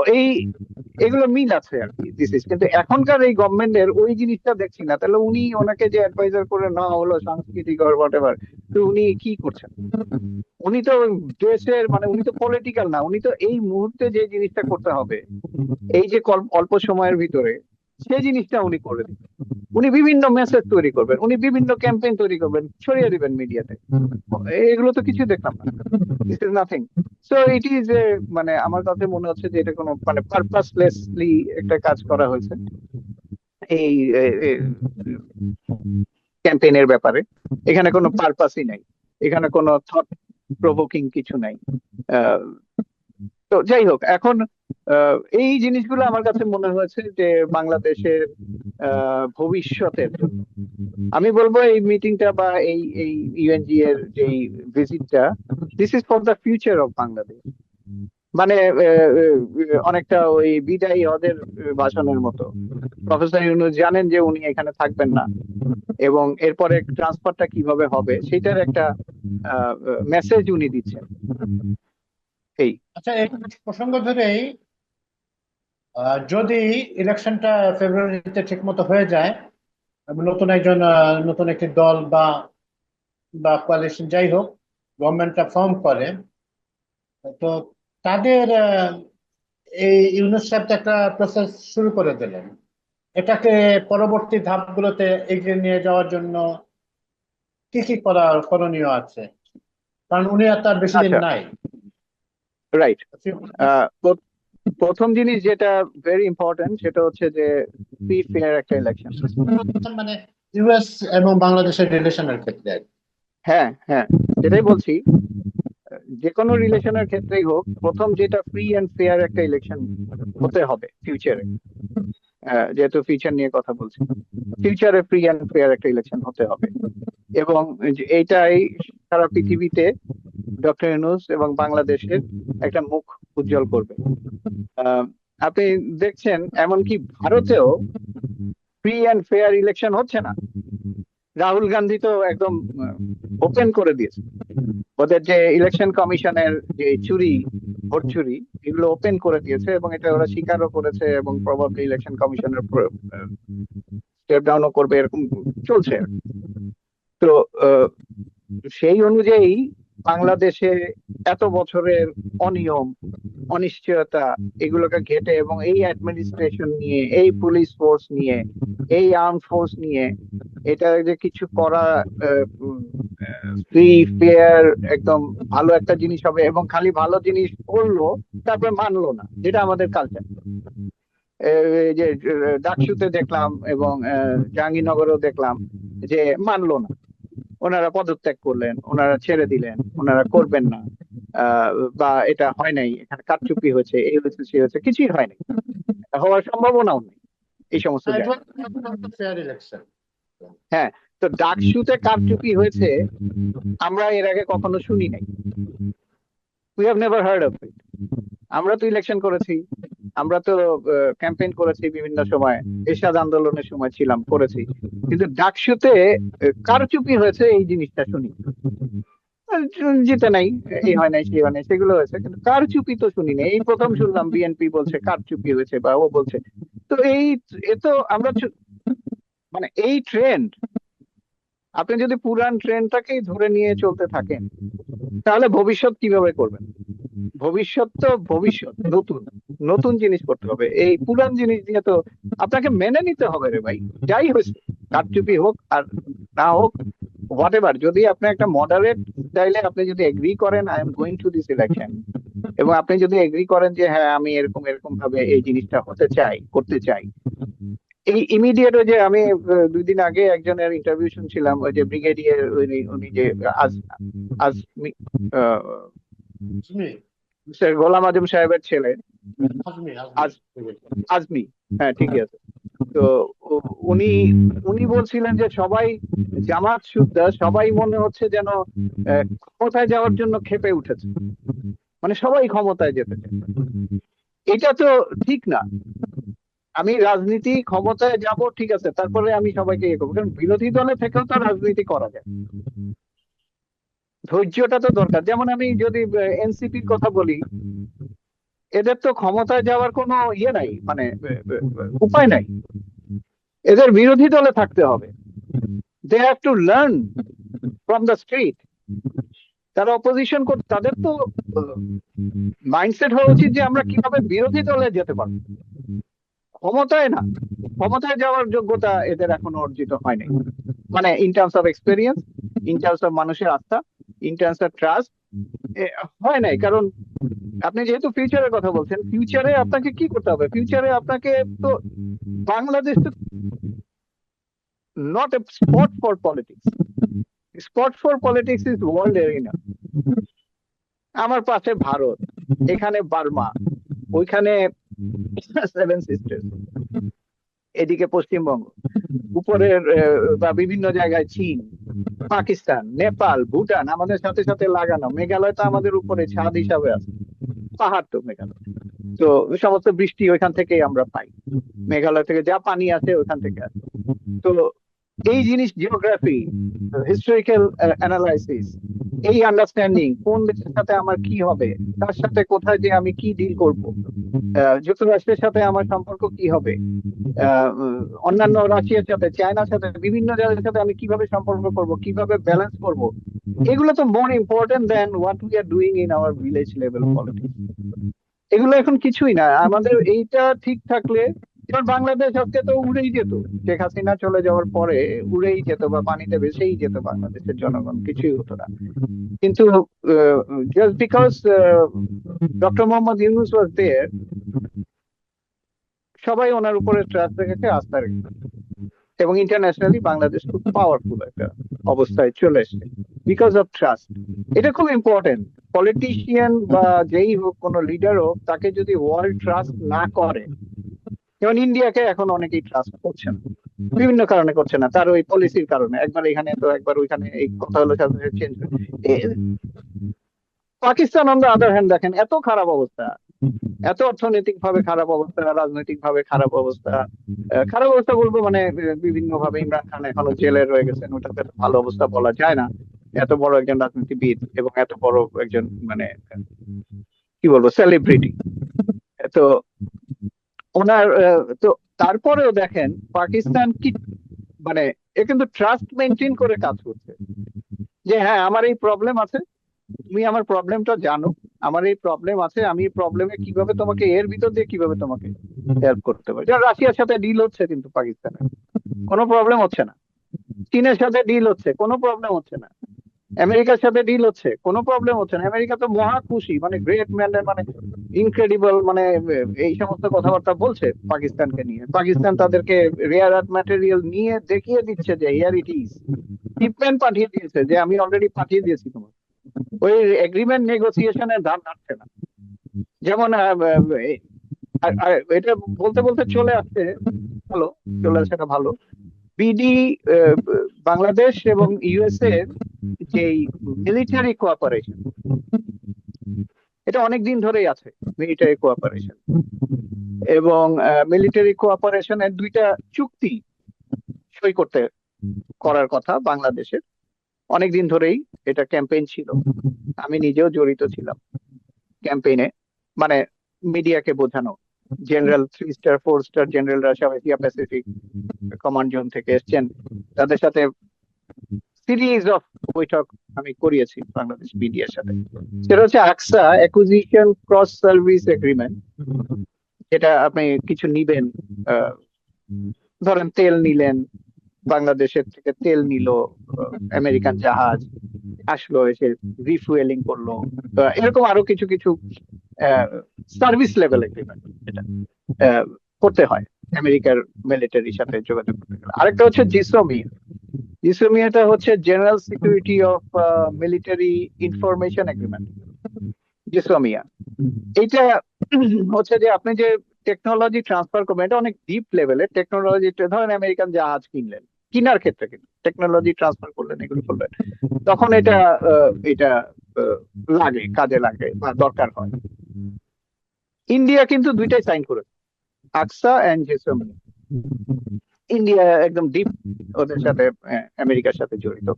এগুলো মিল আছে আর কি, দিস ইজ। কিন্তু এখনকার এই গভর্নমেন্টের ওই জিনিসটা দেখছি না, তাহলে উনি, ওনাকে যে অ্যাডভাইজার করে নেওয়া হলো সাংস্কৃতিক আর হোয়াট এভার, তো উনি কি করছেন? উনি তো দেশের, মানে উনি তো পলিটিক্যাল না, উনি তো এই মুহূর্তে যে জিনিসটা করতে হবে, এই যে অল্প সময়ের ভিতরে, সেই জিনিসটা উনি করে দিবেন। উনি বিভিন্ন মেসেজ তৈরি করবেন, উনি বিভিন্ন ক্যাম্পেইন তৈরি করবেন, ছড়িয়ে দিবেন মিডিয়াতে, এগুলো তো কিছু দেখলাম না, this is nothing. So it is মানে আমার কাছে মনে হচ্ছে যে এটা কোনো মানে পারপাসলেসলি একটা কাজ করা হয়েছে, এই ক্যাম্পেইনের ব্যাপারে। এখানে কোনো পারপাসই নাই, এখানে কোনো থট প্রভোকিং কিছু নাই। আহ, তো যাই হোক, এখন এই জিনিসগুলো আমার কাছে মনে হয়েছে যে বাংলাদেশের ভবিষ্যতের জন্য, আমি বলবো এই মিটিংটা বা এই এই ইউএনজি এর যে ভিজিটটা, this is for the future of Bangladesh. মানে অনেকটা ওই বিদায়ী হজের ভাষণের মতো। প্রফেসর ইউনূস জানেন যে উনি এখানে থাকবেন না, এবং এরপরে ট্রান্সফারটা কিভাবে হবে সেটার একটা মেসেজ উনি দিচ্ছেন। এই আচ্ছা, এই প্রসঙ্গ ধরেই যদি ইলেকশনটা ফেব্রুয়ারিতে ঠিক মতো হয়ে যায় এবং নতুন একটি দল বা বা কোয়ালিশন যাই হোক গভর্নমেন্টটা ফর্ম করে, তো তাদের এই ইউনূস সাহেব তো একটা প্রসেস শুরু করে দিলেন, এটাকে পরবর্তী ধাপগুলোতে এগিয়ে নিয়ে যাওয়ার জন্য কি কি করণীয় আছে? কারণ উনি আর তার বেশি দিন আচ্ছা, নাই। রাইট। প্রথম জিনিস যেটা ভেরি ইম্পর্টেন্ট সেটা হচ্ছে যে ফ্রি ফেয়ার একটা ইলেকশন। মানে ইউএস এবং বাংলাদেশের রিলেশনের ক্ষেত্রে আর কি। হ্যাঁ, হ্যাঁ, সেটাই বলছি। যে কোনো রিলেশনের ক্ষেত্রেই হোক, প্রথম যেটা ফ্রি অ্যান্ড ফেয়ার একটা ইলেকশন হতে হবে ফিউচারে। যেহেতু ফিউচার নিয়ে কথা বলছি, ফিউচারে ফ্রি অ্যান্ড ফেয়ার একটা ইলেকশন হতে হবে। এবং এইটাই সারা পৃথিবীতে ডক্টর ইউনূস এবং বাংলাদেশের একটা মুখ উজ্জ্বল করবে। আহ, আপনি দেখছেন এমনকি ভারতেও ফ্রি অ্যান্ড ফেয়ার ইলেকশন হচ্ছে না। রাহুল গান্ধী তো একদম ওপেন করে দিয়েছে ওদের যে ইলেকশন কমিশনের যে চুরি, ভোট চুরি, এগুলো ওপেন করে দিয়েছে, এবং এটা ওরা স্বীকারও করেছে, এবং প্রবাবলি ইলেকশন কমিশনের স্টেপ ডাউনও করবে, এরকম চলছে। তো আহ, সেই অনুযায়ী বাংলাদেশে এত বছরের অনিয়ম, অনিশ্চয়তা, এগুলোকে ঘেটে, এবং এই অ্যাডমিনিস্ট্রেশন নিয়ে, এই পুলিশ ফোর্স নিয়ে, এই আর্ম ফোর্স নিয়ে, এটা যে কিছু করা ফ্রি ফেয়ার একদম ভালো একটা জিনিস হবে, এবং খালি ভালো জিনিস করলো তারপরে মানলো না, যেটা আমাদের কালচার। এই যে ডাকসুতে দেখলাম, এবং জাহাঙ্গীরনগরেও দেখলাম যে মানলো না, ওনারা পদত্যাগ করলেন, ওনারা ছেড়ে দিলেন, ওনারা করবেন না। আহ, বা এটা হয় নাই, এখানে কারচুপি হয়েছে, এই হয়েছে, সে হয়েছে, কিছুই হয় নাই, হওয়ার সম্ভাবনাও নেই এই সমস্ত জায়গায়। Fair election. হ্যাঁ, তো ডাকসুতে কারচুপি হয়েছে আমরা এর আগে কখনো শুনি নাই। We have never hard of it. আমরা তো ইলেকশন করেছি, আমরা তো ক্যাম্পেইন করেছি বিভিন্ন সময়, এরশাদ আন্দোলনের সময় ছিলাম, করেছি, কিন্তু ডাকসুতে কারচুপি হয়েছে এই জিনিসটা শুনি। জিতে নাই, এই হয় নাই, সেই হয় নাই, সেগুলো হয়েছে, কিন্তু কারচুপি তো শুনিনি, এই প্রথম শুনলাম বিএনপি বলছে কারচুপি হয়েছে, বা ও বলছে। তো এ তো আমরা মানে এই ট্রেন্ড, আপনি যদি পুরান ট্রেন্ডটাকেই ধরে নিয়ে চলতে থাকেন, তাহলে ভবিষ্যৎ কিভাবে করবেন? ভবিষ্যৎ তো ভবিষ্যৎ, নতুন নতুন জিনিস করতে হবে, এই পুরান জিনিস দিয়ে তো আপনাকে মেনে নিতে হবে রে ভাই। যাই হয়েছে, কারচুপি হোক আর না হোক, হোয়াট এভার, যদি আপনি একটা মডারেট স্টাইলে আপনি যদি এগ্রি করেন I am going to this election, এবং আপনি যদি এগ্রি করেন যে হ্যাঁ আমি এরকম এরকম ভাবে এই জিনিসটা হতে চাই, করতে চাই, এই ইমিডিয়েট, ওই যে আমি 2 দিন আগে একজনের ইন্টারভিউ শুনছিলাম, ওই যে ব্রিগেডিয়ার, উনি উনি যে আজ আজমি আহ, আজমি স্যার গোলাম আজম সাহেবের ছেলে, আজমি আজ আজমি আজমি, হ্যাঁ ঠিকই আছে। তো উনি উনি বলছিলেন যে সবাই, জামাত সুদ্ধা সবাই মনে হচ্ছে যেন ক্ষমতায় যাওয়ার জন্য ক্ষেপে উঠেছে, মানে সবাই ক্ষমতায় যেতে চায়। এটা তো ঠিক না। আমি রাজনীতি ক্ষমতায় যাব ঠিক আছে, তারপরে আমি সবাইকে ইয়ে করবো, কারণ বিরোধী দলে থেকেও তো রাজনীতি করা যায়। ধৈর্যটা তো দরকার। যেমন আমি যদি এনসিপির কথা বলি, এদের তো ক্ষমতায় যাওয়ার কোনো ইয়ে নাই, মানে উপায় নাই, এদের বিরোধী দলে থাকতে হবে। They have to learn from the street. তারা অপোজিশন করতে, তাদের তো মাইন্ডসেট হওয়া উচিত যে আমরা কিভাবে বিরোধী দলে যেতে পারবো, ক্ষমতায় না। ক্ষমতায় যাওয়ার যোগ্যতা এদের এখনো অর্জিত হয়নি, মানে in terms of experience, in terms of মানুষের আস্থা, ইন টার্মস অফ ট্রাস্ট, হয় নাই। কারণ আপনি যেহেতু ফিউচারের কথা বলছেন, ফিউচারে আপনাকে কি করতে হবে? ফিউচারে আপনাকে তো, বাংলাদেশ তো not a spot for politics. Spot for politics is world arena. আমার পাশে ভারত, এখানে বার্মা, ওইখানে সেভেন সিস্টার্স, এদিকে পশ্চিমবঙ্গ, উপরের বা বিভিন্ন জায়গায় চীন, পাকিস্তান, নেপাল, ভুটান আমাদের সাথে সাথে লাগানো। মেঘালয় তো আমাদের উপরে ছাদ হিসাবে আছে, পাহাড় তো মেঘালয়। তো সমস্ত বৃষ্টি ওইখান থেকেই আমরা পাই, মেঘালয় থেকে যা পানি আসে ওইখান থেকে আসে। তো এই জিনিস, জিওগ্রাফি, হিস্টোরিক্যাল অ্যানালাইসিস, এই আন্ডারস্ট্যান্ডিং কোন দেশের সাথে আমার কি হবে, তার সাথে কোথায় যে আমি কি ডিল করব, যুক্তরাষ্ট্রের সাথে আমার সম্পর্ক কি হবে, অন্যান্য রাশিয়ার সাথে, চায়নার সাথে, বিভিন্ন জায়গার সাথে আমি কিভাবে সম্পর্ক করব, কিভাবে ব্যালেন্স করব, এগুলো তো more important than what we are doing in our village level politics. এগুলো এখন কিছুই না আমাদের। এইটা ঠিক থাকলে, যেমন বাংলাদেশ আজকে তো উড়েই যেত, শেখ হাসিনা চলে যাওয়ার পরে উড়েই যেত বা পানিতে ভেসেই যেত বাংলাদেশের জনগণ, কিছুই হতো না। কিন্তু just because doctor Mohammad Yunus was there, সবাই ওনার উপরে ট্রাস্ট রেখেছে, আস্থা রেখেছে, এবং ইন্টারন্যাশনালি বাংলাদেশ খুব পাওয়ারফুল একটা অবস্থায় চলে এসেছে বিকজ অফ ট্রাস্ট। এটা খুব ইম্পর্টেন্ট। পলিটিশিয়ান বা যেই হোক, কোনো লিডার হোক, তাকে যদি ওয়ার্ল্ড ট্রাস্ট না করে, যেমন ইন্ডিয়াকে এখন অনেকেই ট্রাস্ট করছে না, বিভিন্ন কারণে করছে না, তার ওই পলিসির কারণে, একবার এখানে তো একবার ওইখানে, এই কথা হলো সাথে change. Pakistan on the other hand দেখেন, এত খারাপ অবস্থা, এত অর্থনৈতিক ভাবে খারাপ অবস্থা, রাজনৈতিক ভাবে খারাপ অবস্থা। খারাপ অবস্থা বলবো মানে বিভিন্ন ভাবে ইমরান খান এখনো জেলে রয়ে গেছেন, ওটাকে তো ভালো অবস্থা বলা যায় না। এত বড় একজন রাজনীতিবিদ এবং এত বড় একজন মানে কি বলবো সেলিব্রিটি, তো ওনার তো তারপরেও দেখেন পাকিস্তান কি মানে, এ কিন্তু ট্রাস্ট মেনটেন করে কাজ করছে, যে হ্যাঁ আমার এই প্রবলেম আছে, তুমি আমার প্রবলেমটা জানো, আমার এই প্রবলেম আছে, আমি এই প্রবলেমে কিভাবে তোমাকে, এর ভিতর দিয়ে কিভাবে তোমাকে হেল্প করতে পারি। যেমন রাশিয়ার সাথে ডিল হচ্ছে কিন্তু পাকিস্তানের কোনো প্রবলেম হচ্ছে না, চীনের সাথে ডিল হচ্ছে কোনো প্রবলেম হচ্ছে না, আমেরিকার সাথে ডিল হচ্ছে কোনো প্রবলেম হচ্ছে না। আমেরিকা তো মহা খুশি, মানে গ্রেট ম্যান, মানে ইনক্রেডিবল, মানে এই সমস্ত কথাবার্তা বলছে পাকিস্তানকে নিয়ে। পাকিস্তান তাদেরকে রেয়ার আর্থ ম্যাটেরিয়াল নিয়ে দেখিয়ে দিচ্ছে যে হিয়ার ইট ইজ, শিপমেন্ট পাঠিয়ে দিয়েছে, যে আমি অলরেডি পাঠিয়ে দিয়েছি তোমার। ওই এগ্রিমেন্ট নেগোসিয়েশনের ধার ধারছে না। যেমন এটা বলতে বলতে চলে আসছে, ভালো, চলে আসাটা ভালো। বিডি, বাংলাদেশ এবং ইউএসএ এর যেই মিলিটারি কোঅপারেশন, এটা অনেক দিন ধরেই আছে, মিলিটারি কোঅপারেশন। এবং মিলিটারি কোঅপারেশনের দুইটা চুক্তি সই করার কথা বাংলাদেশের, অনেক দিন ধরেই এটা ক্যাম্পেইন ছিল। আমি নিজেও জড়িত ছিলাম ক্যাম্পেইনে, মানে মিডিয়াকে বোঝানো। জেনারেল 3 স্টার 4 স্টার জেনারেলরা সব এশিয়া প্যাসিফিক কমান্ড জোন থেকে এসছেন, তাদের সাথে সিরিজ অফ বৈঠক আমি করিয়েছি বাংলাদেশ মিডিয়ার সাথে। সেটা হচ্ছে আকসা, অ্যাকুইজিশন ক্রস সার্ভিস এগ্রিমেন্ট। যেটা আপনি কিছু নিবেন, আহ, ধরেন তেল নিলেন, বাংলাদেশের থেকে তেল নিল, আমেরিকান জাহাজ আসলো, এসে রিফুয়েলিং করলো, এরকম আরো কিছু কিছু সার্ভিস লেভেল এগ্রিমেন্ট, এটা আহ, করতে হয় আমেরিকার মিলিটারির সাথে যোগাযোগ করতে গেলে। আরেকটা হচ্ছে জিসোমিয়া। জিসোমিয়াটা হচ্ছে general security of military information agreement, GSOMIA. এইটা হচ্ছে যে আপনি যে টেকনোলজি ট্রান্সফার করবেন, এটা অনেক ডিপ লেভেলের টেকনোলজি। ধরেন আমেরিকান জাহাজ কিনলেন, কেনার ক্ষেত্রে কিন্তু টেকনোলজি ট্রান্সফার করলেন, এগুলো করলেন, তখন এটা আহ, লাগে, কাজে লাগে বা দরকার হয়। ইন্ডিয়া কিন্তু দুইটাই সাইন করেছে, আকসা এন্ড জেসমিয়া। ইন্ডিয়া একদম ডিপ ওদের সাথে, আমেরিকার সাথে জড়িত।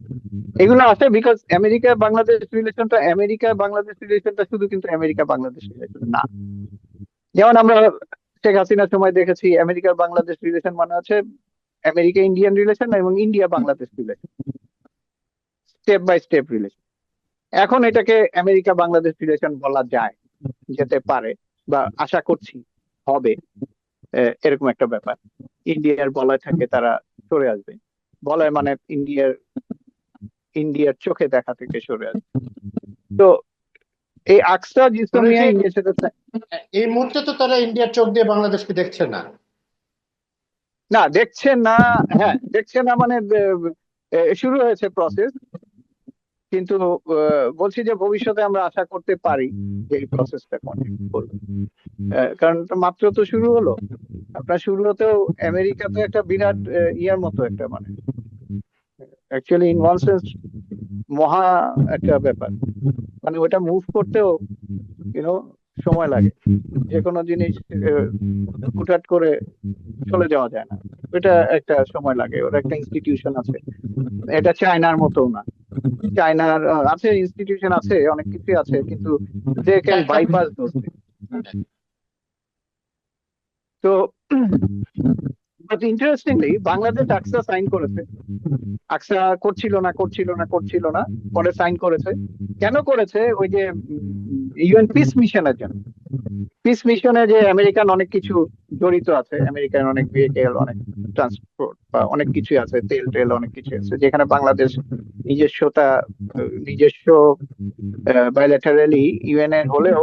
এগুলো আছে বিকজ আমেরিকা বাংলাদেশ রিলেশনটা, আমেরিকা বাংলাদেশ রিলেশনটা শুধু কিন্তু আমেরিকা বাংলাদেশ রিলেশন না। যেমন আমরা শেখ হাসিনার সময় দেখেছি আমেরিকা বাংলাদেশ রিলেশন মানে হচ্ছে আমেরিকা ইন্ডিয়ান রিলেশন এবং India Bangladesh relation, step by step relation. এখন এটাকে আমেরিকা বাংলাদেশ রিলেশন বলা যায়, যেতে পারে, বা আশা করছি হবে, এরকম একটা ব্যাপার। ইন্ডিয়ার বলয় থাকে, তারা সরে আসবে। বলয় মানে ইন্ডিয়ার চোখে দেখা থেকে সরে আসবে। তো এই আকসা মানে জিসোমিয়া যে ইন্ডিয়ার সাথে এই মুহূর্তে তো তারা ইন্ডিয়ার চোখ দিয়ে বাংলাদেশকে দেখছে না। না দেখছে না। হ্যাঁ, দেখছে না মানে শুরু হয়েছে প্রসেস, কিন্তু বলছি যে ভবিষ্যতে আমরা আশা করতে পারি যে এই প্রসেসটা কন্টিনিউ করবে। কারণ তো মাত্র তো শুরু হলো। আপনার শুরু হতেও আমেরিকা তো একটা বিরাট ইয়ার মতো একটা মানে অ্যাকচুয়ালি ইন ওয়ান সেন্স মহা একটা ব্যাপার। মানে ওটা মুভ করতেও ইউনো সময় লাগে। যে কোনো জিনিস আহ, হুটহাট করে চলে যাওয়া যায় না। এটা একটা সময় লাগে, ওর একটা ইনস্টিটিউশন আছে। এটা চায়নার মতো না। চায়নার আছে, ইনস্টিটিউশন আছে, অনেক কিছু আছে, কিন্তু দে ক্যান বাইপাস দোজ। তো but interestingly Bangladesh ACSA sign করেছে। আকসা করছিল না, পরে সাইন করেছে। কেন করেছে? ওই যে ইউএন পিস মিশনের জন্য। পিস মিশনে যে আমেরিকান অনেক কিছু জড়িত আছে, আমেরিকান অনেক ভেহিকেল, অনেক ট্রান্সপোর্ট বা অনেক কিছু আছে, তেল টেল অনেক কিছু আছে, যেখানে বাংলাদেশ নিজস্বতা নিজস্ব বাইলেটারালি ইউএন এর হলেও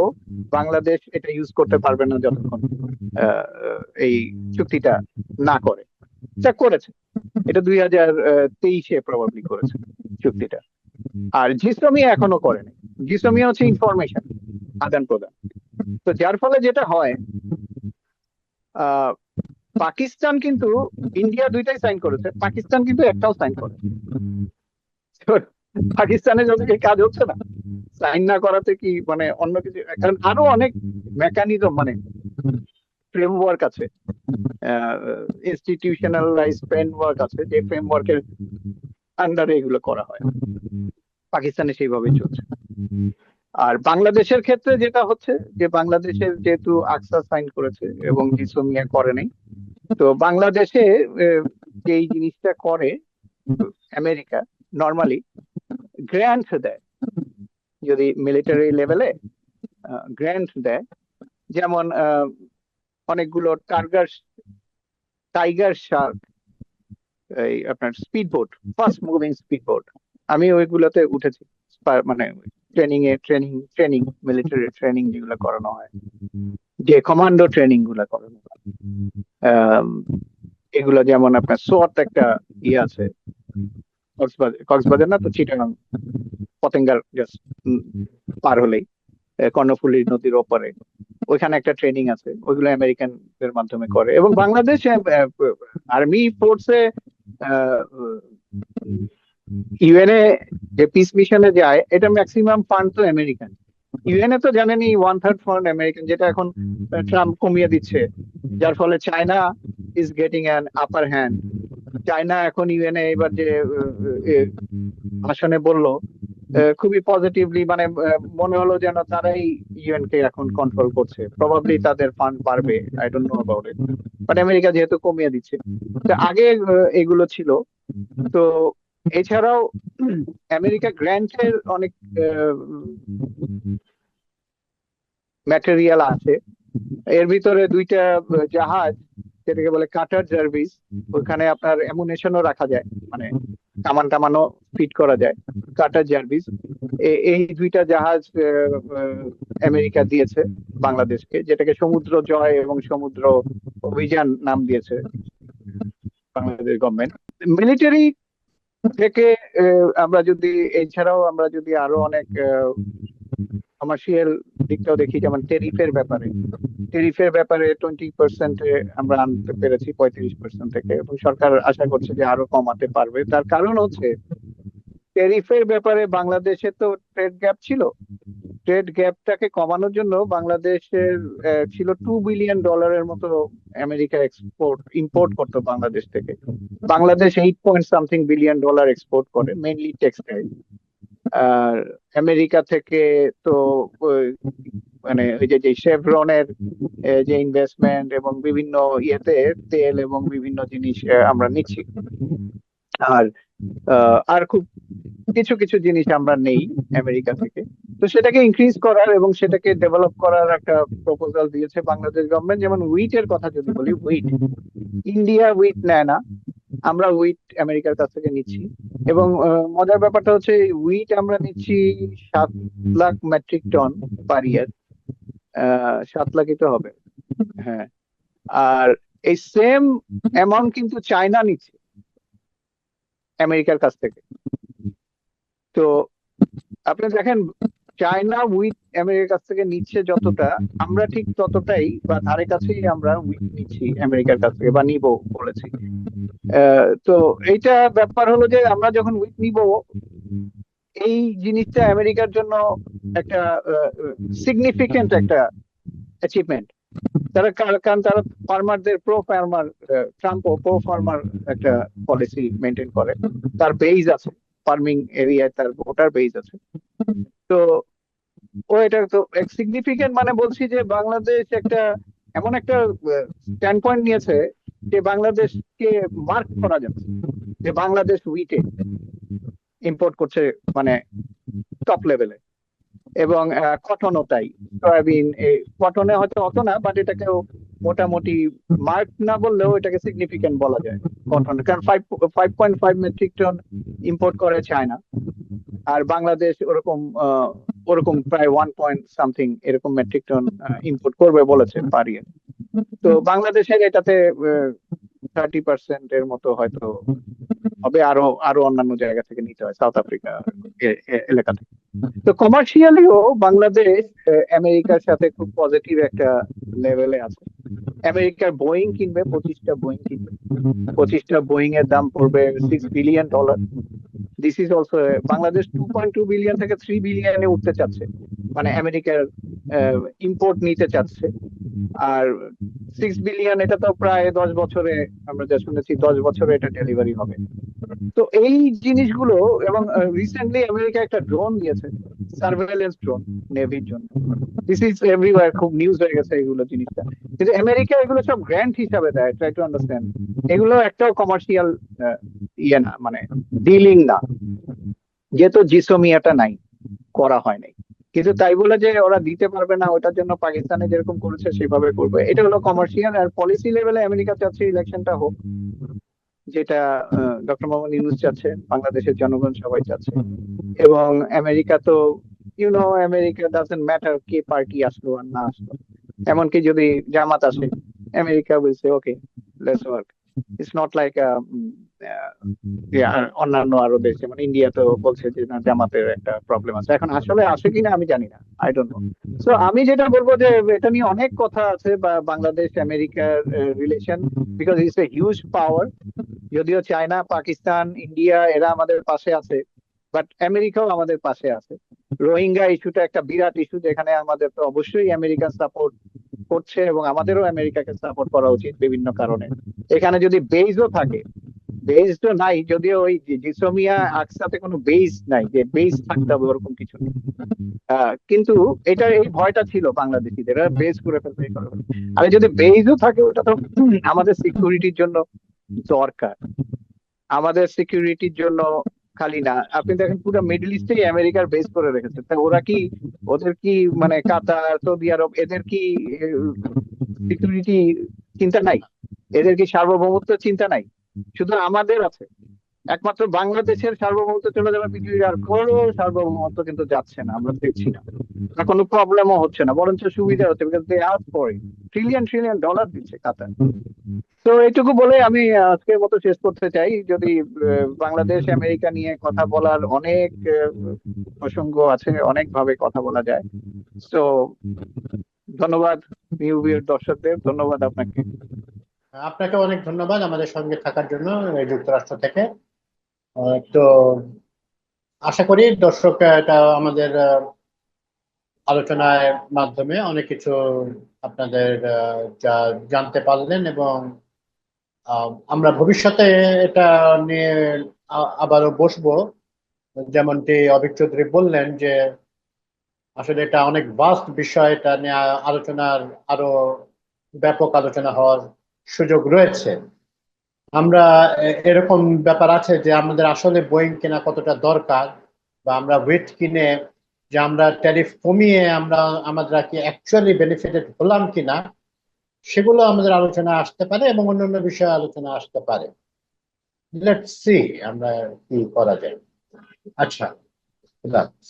বাংলাদেশ এটা ইউজ করতে পারবে না যতক্ষণ এই চুক্তিটা না করে। এটা করেছে, এটা 2023-এ প্রবাবলি করেছে চুক্তিটা। আর জিসোমিয়া এখনো করেনি। জিসোমিয়া হচ্ছে ইনফরমেশন আদান প্রদান। তো যার ফলে যেটা হয়, আহ পাকিস্তান কিন্তু, ইন্ডিয়া দুইটাই সাইন করেছে, পাকিস্তান কিন্তু একটাও সাইন করে। পাকিস্তানের যত কি কাজ হচ্ছে না, সাইন না করাতে কি মানে অন্য কিছু, কারণ আরো অনেক মেকানিজম মানে ফ্রেমওয়ার্ক আছে, ইনস্টিটিউশনালাইজ ফ্রেমওয়ার্ক আছে, যে ফ্রেমওয়ার্কের আন্ডারে এগুলো করা হয়। পাকিস্তানে সেইভাবে চলছে। আর বাংলাদেশের ক্ষেত্রে যেটা হচ্ছে যে বাংলাদেশের যেহেতু আকসা সাইন করেছে এবং জিসোমিয়া করে নাই, তো বাংলাদেশে যেই জিনিসটা করে আমেরিকা নর্মালি গ্র্যান্ট দেয়, যদি মিলিটারি লেভেলে গ্র্যান্ট দেয়। যেমন অনেকগুলো টাইগার শার্ক, এই আপনার speed boat, fast moving speed boat, আমি ওইগুলোতে উঠেছি। মানে ট্রেনিং মিলিটারি ট্রেনিং যেগুলো করানো হয়, যে কমান্ডো ট্রেনিং গুলা করানো হয়, আম, এগুলো যেমন আপনার সোয়াট একটা ইয়ে আছে কক্সবাজার না তো চিটাগাং, পতেঙ্গার জাস্ট পার হলেই কর্ণফুলী নদীর ওপারে, ওইখানে একটা ট্রেনিং আছে, ওইগুলো আমেরিকানদের মাধ্যমে করে। এবং বাংলাদেশ আর্মি ফোর্সে ইউএনএ যে পিস মিশনে যায়, এটা ম্যাক্সিমাম ফান্ড তো আমেরিকান। ইউএনএ তো জানেনই 1/3 ফান্ড আমেরিকান, যেটা এখন ট্রাম্প কমিয়ে দিচ্ছে, যার ফলে China is getting an upper hand. China এখন ইউএনএ এবার যে ভাষণে বলল, খুবই পজিটিভলি, মানে মনে হলো যেন তারাই ইউএন কে এখন কন্ট্রোল করছে, প্রবাবলি তাদের ফান্ড বাড়বে, I don't know about it. But America যেহেতু কমিয়ে দিচ্ছে, তো আগে এগুলো ছিল। তো এছাড়াও আমেরিকা গ্র্যান্টের অনেক ম্যাটেরিয়াল আছে। এর ভিতরে দুইটা জাহাজ, যেটাকে বলে কাটার সার্ভিস, ওখানে আপনার অ্যামুনেশনও রাখা যায়, মানে কামান টামানো ফিট করা যায়। কাটার সার্ভিস, এই দুইটা জাহাজ আমেরিকা দিয়েছে বাংলাদেশকে, যেটাকে সমুদ্র জয় এবং সমুদ্র অভিযান নাম দিয়েছে বাংলাদেশ গভর্নমেন্ট। মিলিটারি থেকে আমরা যদি, এছাড়াও আমরা যদি আরো অনেক কমার্শিয়াল দিকটাও দেখি, যেমন টেরিফের ব্যাপারে 20% আমরা আনতে পেরেছি 35% থেকে, এবং সরকার আশা করছে যে আরো কমাতে পারবে। তার কারণ হচ্ছে টেরিফের ব্যাপারে বাংলাদেশে তো ট্রেড গ্যাপ ছিল। ট্রেড গ্যাপটাকে কমানোর জন্য বাংলাদেশের ছিল $2 বিলিয়ন মতো আমেরিকা ইম্পোর্ট করতো বাংলাদেশ থেকে। Bangladesh 8 point something billion export করে, মেইনলি টেক্সটাইল। আর আমেরিকা থেকে তো মানে ওই যে শেভরনের যে ইনভেস্টমেন্ট এবং বিভিন্ন ইয়েতে তেল এবং বিভিন্ন জিনিস আমরা নিচ্ছি। আর আর খুব কিছু কিছু জিনিস আমরা নেই আমেরিকা থেকে। তো সেটাকে ইনক্রিজ করার এবং সেটাকে ডেভেলপ করার একটা প্রপোজাল দিয়েছে বাংলাদেশ গভর্নমেন্ট। যেমন হুইটের কথা যদি বলি, ইন্ডিয়া হুইট নেয় না, আমরা হুইট আমেরিকার কাছ থেকে নিচ্ছি। এবং মজার ব্যাপারটা হচ্ছে উইট আমরা নিচ্ছি 7 লাখ মেট্রিক টন পার ইয়ার। 7 লাখই তো হবে। হ্যাঁ। আর এই সেম অ্যামাউন্ট কিন্তু চায়না নিচ্ছে আমেরিকার কাছ থেকে। তো আপনি দেখেন, চায়না উইথ আমেরিকার কাছ থেকে নিচ্ছে যতটা, আমরা ঠিক ততটাই বা ধারে কাছেই আমরা উইথ নিচ্ছি আমেরিকার কাছ থেকে বা নিব বলেছি। তো এইটা ব্যাপার হলো যে আমরা যখন উইথ নিব, এই জিনিসটা আমেরিকার জন্য একটা সিগনিফিকেন্ট একটা অ্যাচিভমেন্ট। কারণ তারা ফার্মারদের pro farmer, Trump pro farmer একটা পলিসি মেনটেন করে। তার বেজ আছে, ফার্মিং এরিয়ায় তার ভোটার বেজ আছে। তো ও এটা তো সিগনিফিকেন্ট, মানে বলছি যে বাংলাদেশ একটা এমন একটা স্ট্যান্ড পয়েন্ট নিয়েছে যে বাংলাদেশকে মার্ক করা যাচ্ছে যে বাংলাদেশ উইটে ইম্পোর্ট করছে, মানে টপ লেভেলে। এবং কটনও তাই। সয়াবিন, কটনে হয়তো অত না, বাট এটাকেও মোটামুটি মার্ক না বললেও এটাকে সিগনিফিকেন্ট বলা যায় কটন, কারণ 5.5 মেট্রিক টন ইম্পোর্ট করে চায়না। আর বাংলাদেশ ওরকম ওরকম প্রায় 1 পয়েন্ট সামথিং এরকম মেট্রিক টন ইম্পোর্ট করবে বলেছে পার ইয়ার। তো বাংলাদেশের এটাতে 30% এর মতো হয়তো হবে, আরো আরো অন্যান্য জায়গা থেকে নিতে হয়, সাউথ আফ্রিকা এলাকা থেকে। তো কমার্শিয়ালিও বাংলাদেশ আমেরিকার সাথে খুব পজিটিভ একটা লেভেলে আছে। আমেরিকার বোয়িং কিনবে, 25টা বোয়িং কিনবে। 25টা বোয়িং এর দাম পড়বে $6 billion. This is also, Bangladesh 2.2 billion থেকে 3 বিলিয়নে উঠতে চাচ্ছে, মানে আমেরিকার ইম্পোর্ট নিতে চাচ্ছে। আর 6 বিলিয়ন, এটা তো প্রায় 10 বছরে, আমরা যা শুনেছি 10 বছরে এটা ডেলিভারি হবে। তো এই জিনিসগুলো, এবং রিসেন্টলি আমেরিকা একটা ড্রোন দিয়েছে, সার্ভেলেন্স ড্রোন নেভির জন্য। দিস ইজ এভরিওয়্যার, খুব নিউজ হয়ে গেছে এগুলো জিনিসটা। কিন্তু আমেরিকা এগুলো সব গ্র্যান্ট হিসাবে দেয়, ট্রাই টু আন্ডারস্ট্যান্ড। এগুলো একটাও কমার্শিয়াল ইয়ে না, মানে ডিলিং না, যেহেতু জিসোমিয়াটা নাই, করা হয় নাই। কিন্তু তাই বলে যে ওরা দিতে পারবে না, ওটার জন্য পাকিস্তানে যেরকম করেছে সেভাবে করবে, এটা হলো কমার্শিয়াল। আর পলিসি লেভেলে আমেরিকা চাচ্ছে ইলেকশনটা হোক, যেটা ডক্টর মোহাম্মদ ইউনূস চাচ্ছে, বাংলাদেশের জনগণ সবাই চাচ্ছে। এবং আমেরিকা তো, America doesn't matter K party আসলো আর না আসলো। এমনকি যদি জামাত আসে, আমেরিকা বলছে okay, let's work. It's not like আর অন্যান্য আরো দেশ, যেমন ইন্ডিয়া তো বলছে যে না, জামাতের একটা প্রবলেম আছে। এখন আসলে আসে কিনা আমি জানি না, আই ডোন্ট নো। সো আমি যেটা বলবো যে এটা নিয়ে অনেক কথা আছে, বা বাংলাদেশ আমেরিকার relation, because it's a huge power. যদিও চায়না, পাকিস্তান, ইন্ডিয়া এরা আমাদের পাশে আছে, বাট আমেরিকাও আমাদের পাশে আছে। রোহিঙ্গা ইস্যুটা একটা বিরাট ইস্যু, যেখানে আমাদের তো অবশ্যই আমেরিকান সাপোর্ট করছে, এবং আমাদেরও আমেরিকাকে সাপোর্ট করা উচিত বিভিন্ন কারণে। এখানে যদি বেইজও থাকে, বেস তো নাই, যদিও ওই জিসোমিয়া আকসাতে কোনো বেস নাই যে বেস থাকতে হবে, ওরকম কিছু নেই। কিন্তু এটা, এই ভয়টা ছিল বাংলাদেশিদের, বেস করে ফেলবে, এই করে ফেলবে। আর যদি বেসও থাকে, ওটা তো আমাদের সিকিউরিটির জন্য দরকার। আমাদের সিকিউরিটির জন্য খালি না, আপনি দেখেন পুরো মিডল ইস্টেই আমেরিকার বেস করে রেখেছে। তা ওরা কি, ওদের কি মানে কাতার, সৌদি আরব, এদের কি সিকিউরিটি চিন্তা নাই? এদের কি সার্বভৌমত্ব চিন্তা নাই? শুধু আমাদের আছে। একমাত্র বাংলাদেশের সার্বভৌমত্ব চলে যাবে, পৃথিবীর আর কোনো সার্বভৌমত্ব কিন্তু যাচ্ছে না, আমরা দেখছি না। আর কোনো প্রবলেমও হচ্ছে না, বরঞ্চ সুবিধা হচ্ছে, because they ask for it. Trillion trillion dollar দিচ্ছে কাতার। তো এইটুকু বলে আমি আজকের মতো শেষ করতে চাই। যদি বাংলাদেশ আমেরিকা নিয়ে কথা বলার অনেক প্রসঙ্গ আছে, অনেক ভাবে কথা বলা যায়। তো ধন্যবাদ নিউভিউর দর্শকদের, ধন্যবাদ আপনাকে। আপনাকে অনেক ধন্যবাদ আমাদের সঙ্গে থাকার জন্য এই যুক্তরাষ্ট্র থেকে। তো আশা করি দর্শক এটা আমাদের আলোচনার মাধ্যমে অনেক কিছু আপনাদের যা জানতে পারলেন, এবং আমরা ভবিষ্যতে এটা নিয়ে আবারও বসবো। যেমনটি অভিক চৌধুরী বললেন যে আসলে এটা অনেক ভাস্ট বিষয়, এটা নিয়ে আলোচনার আরো ব্যাপক আলোচনা হওয়ার সুযোগ রয়েছে। আমরা এরকম ব্যাপার আছে যে আমাদের আসলে বোয়িং কেনা কতটা দরকার, বা আমরা ওয়েট কিনে যে আমরা ট্যারিফ কমিয়ে আমরা কি অ্যাকচুয়ালি বেনিফিটেড হলাম কিনা, সেগুলো আমাদের আলোচনা আসতে পারে এবং অন্যান্য বিষয়ে আলোচনা আসতে পারে। লেটস সি আমরা কি করা যায়। আচ্ছা, খুদা হাফেজ।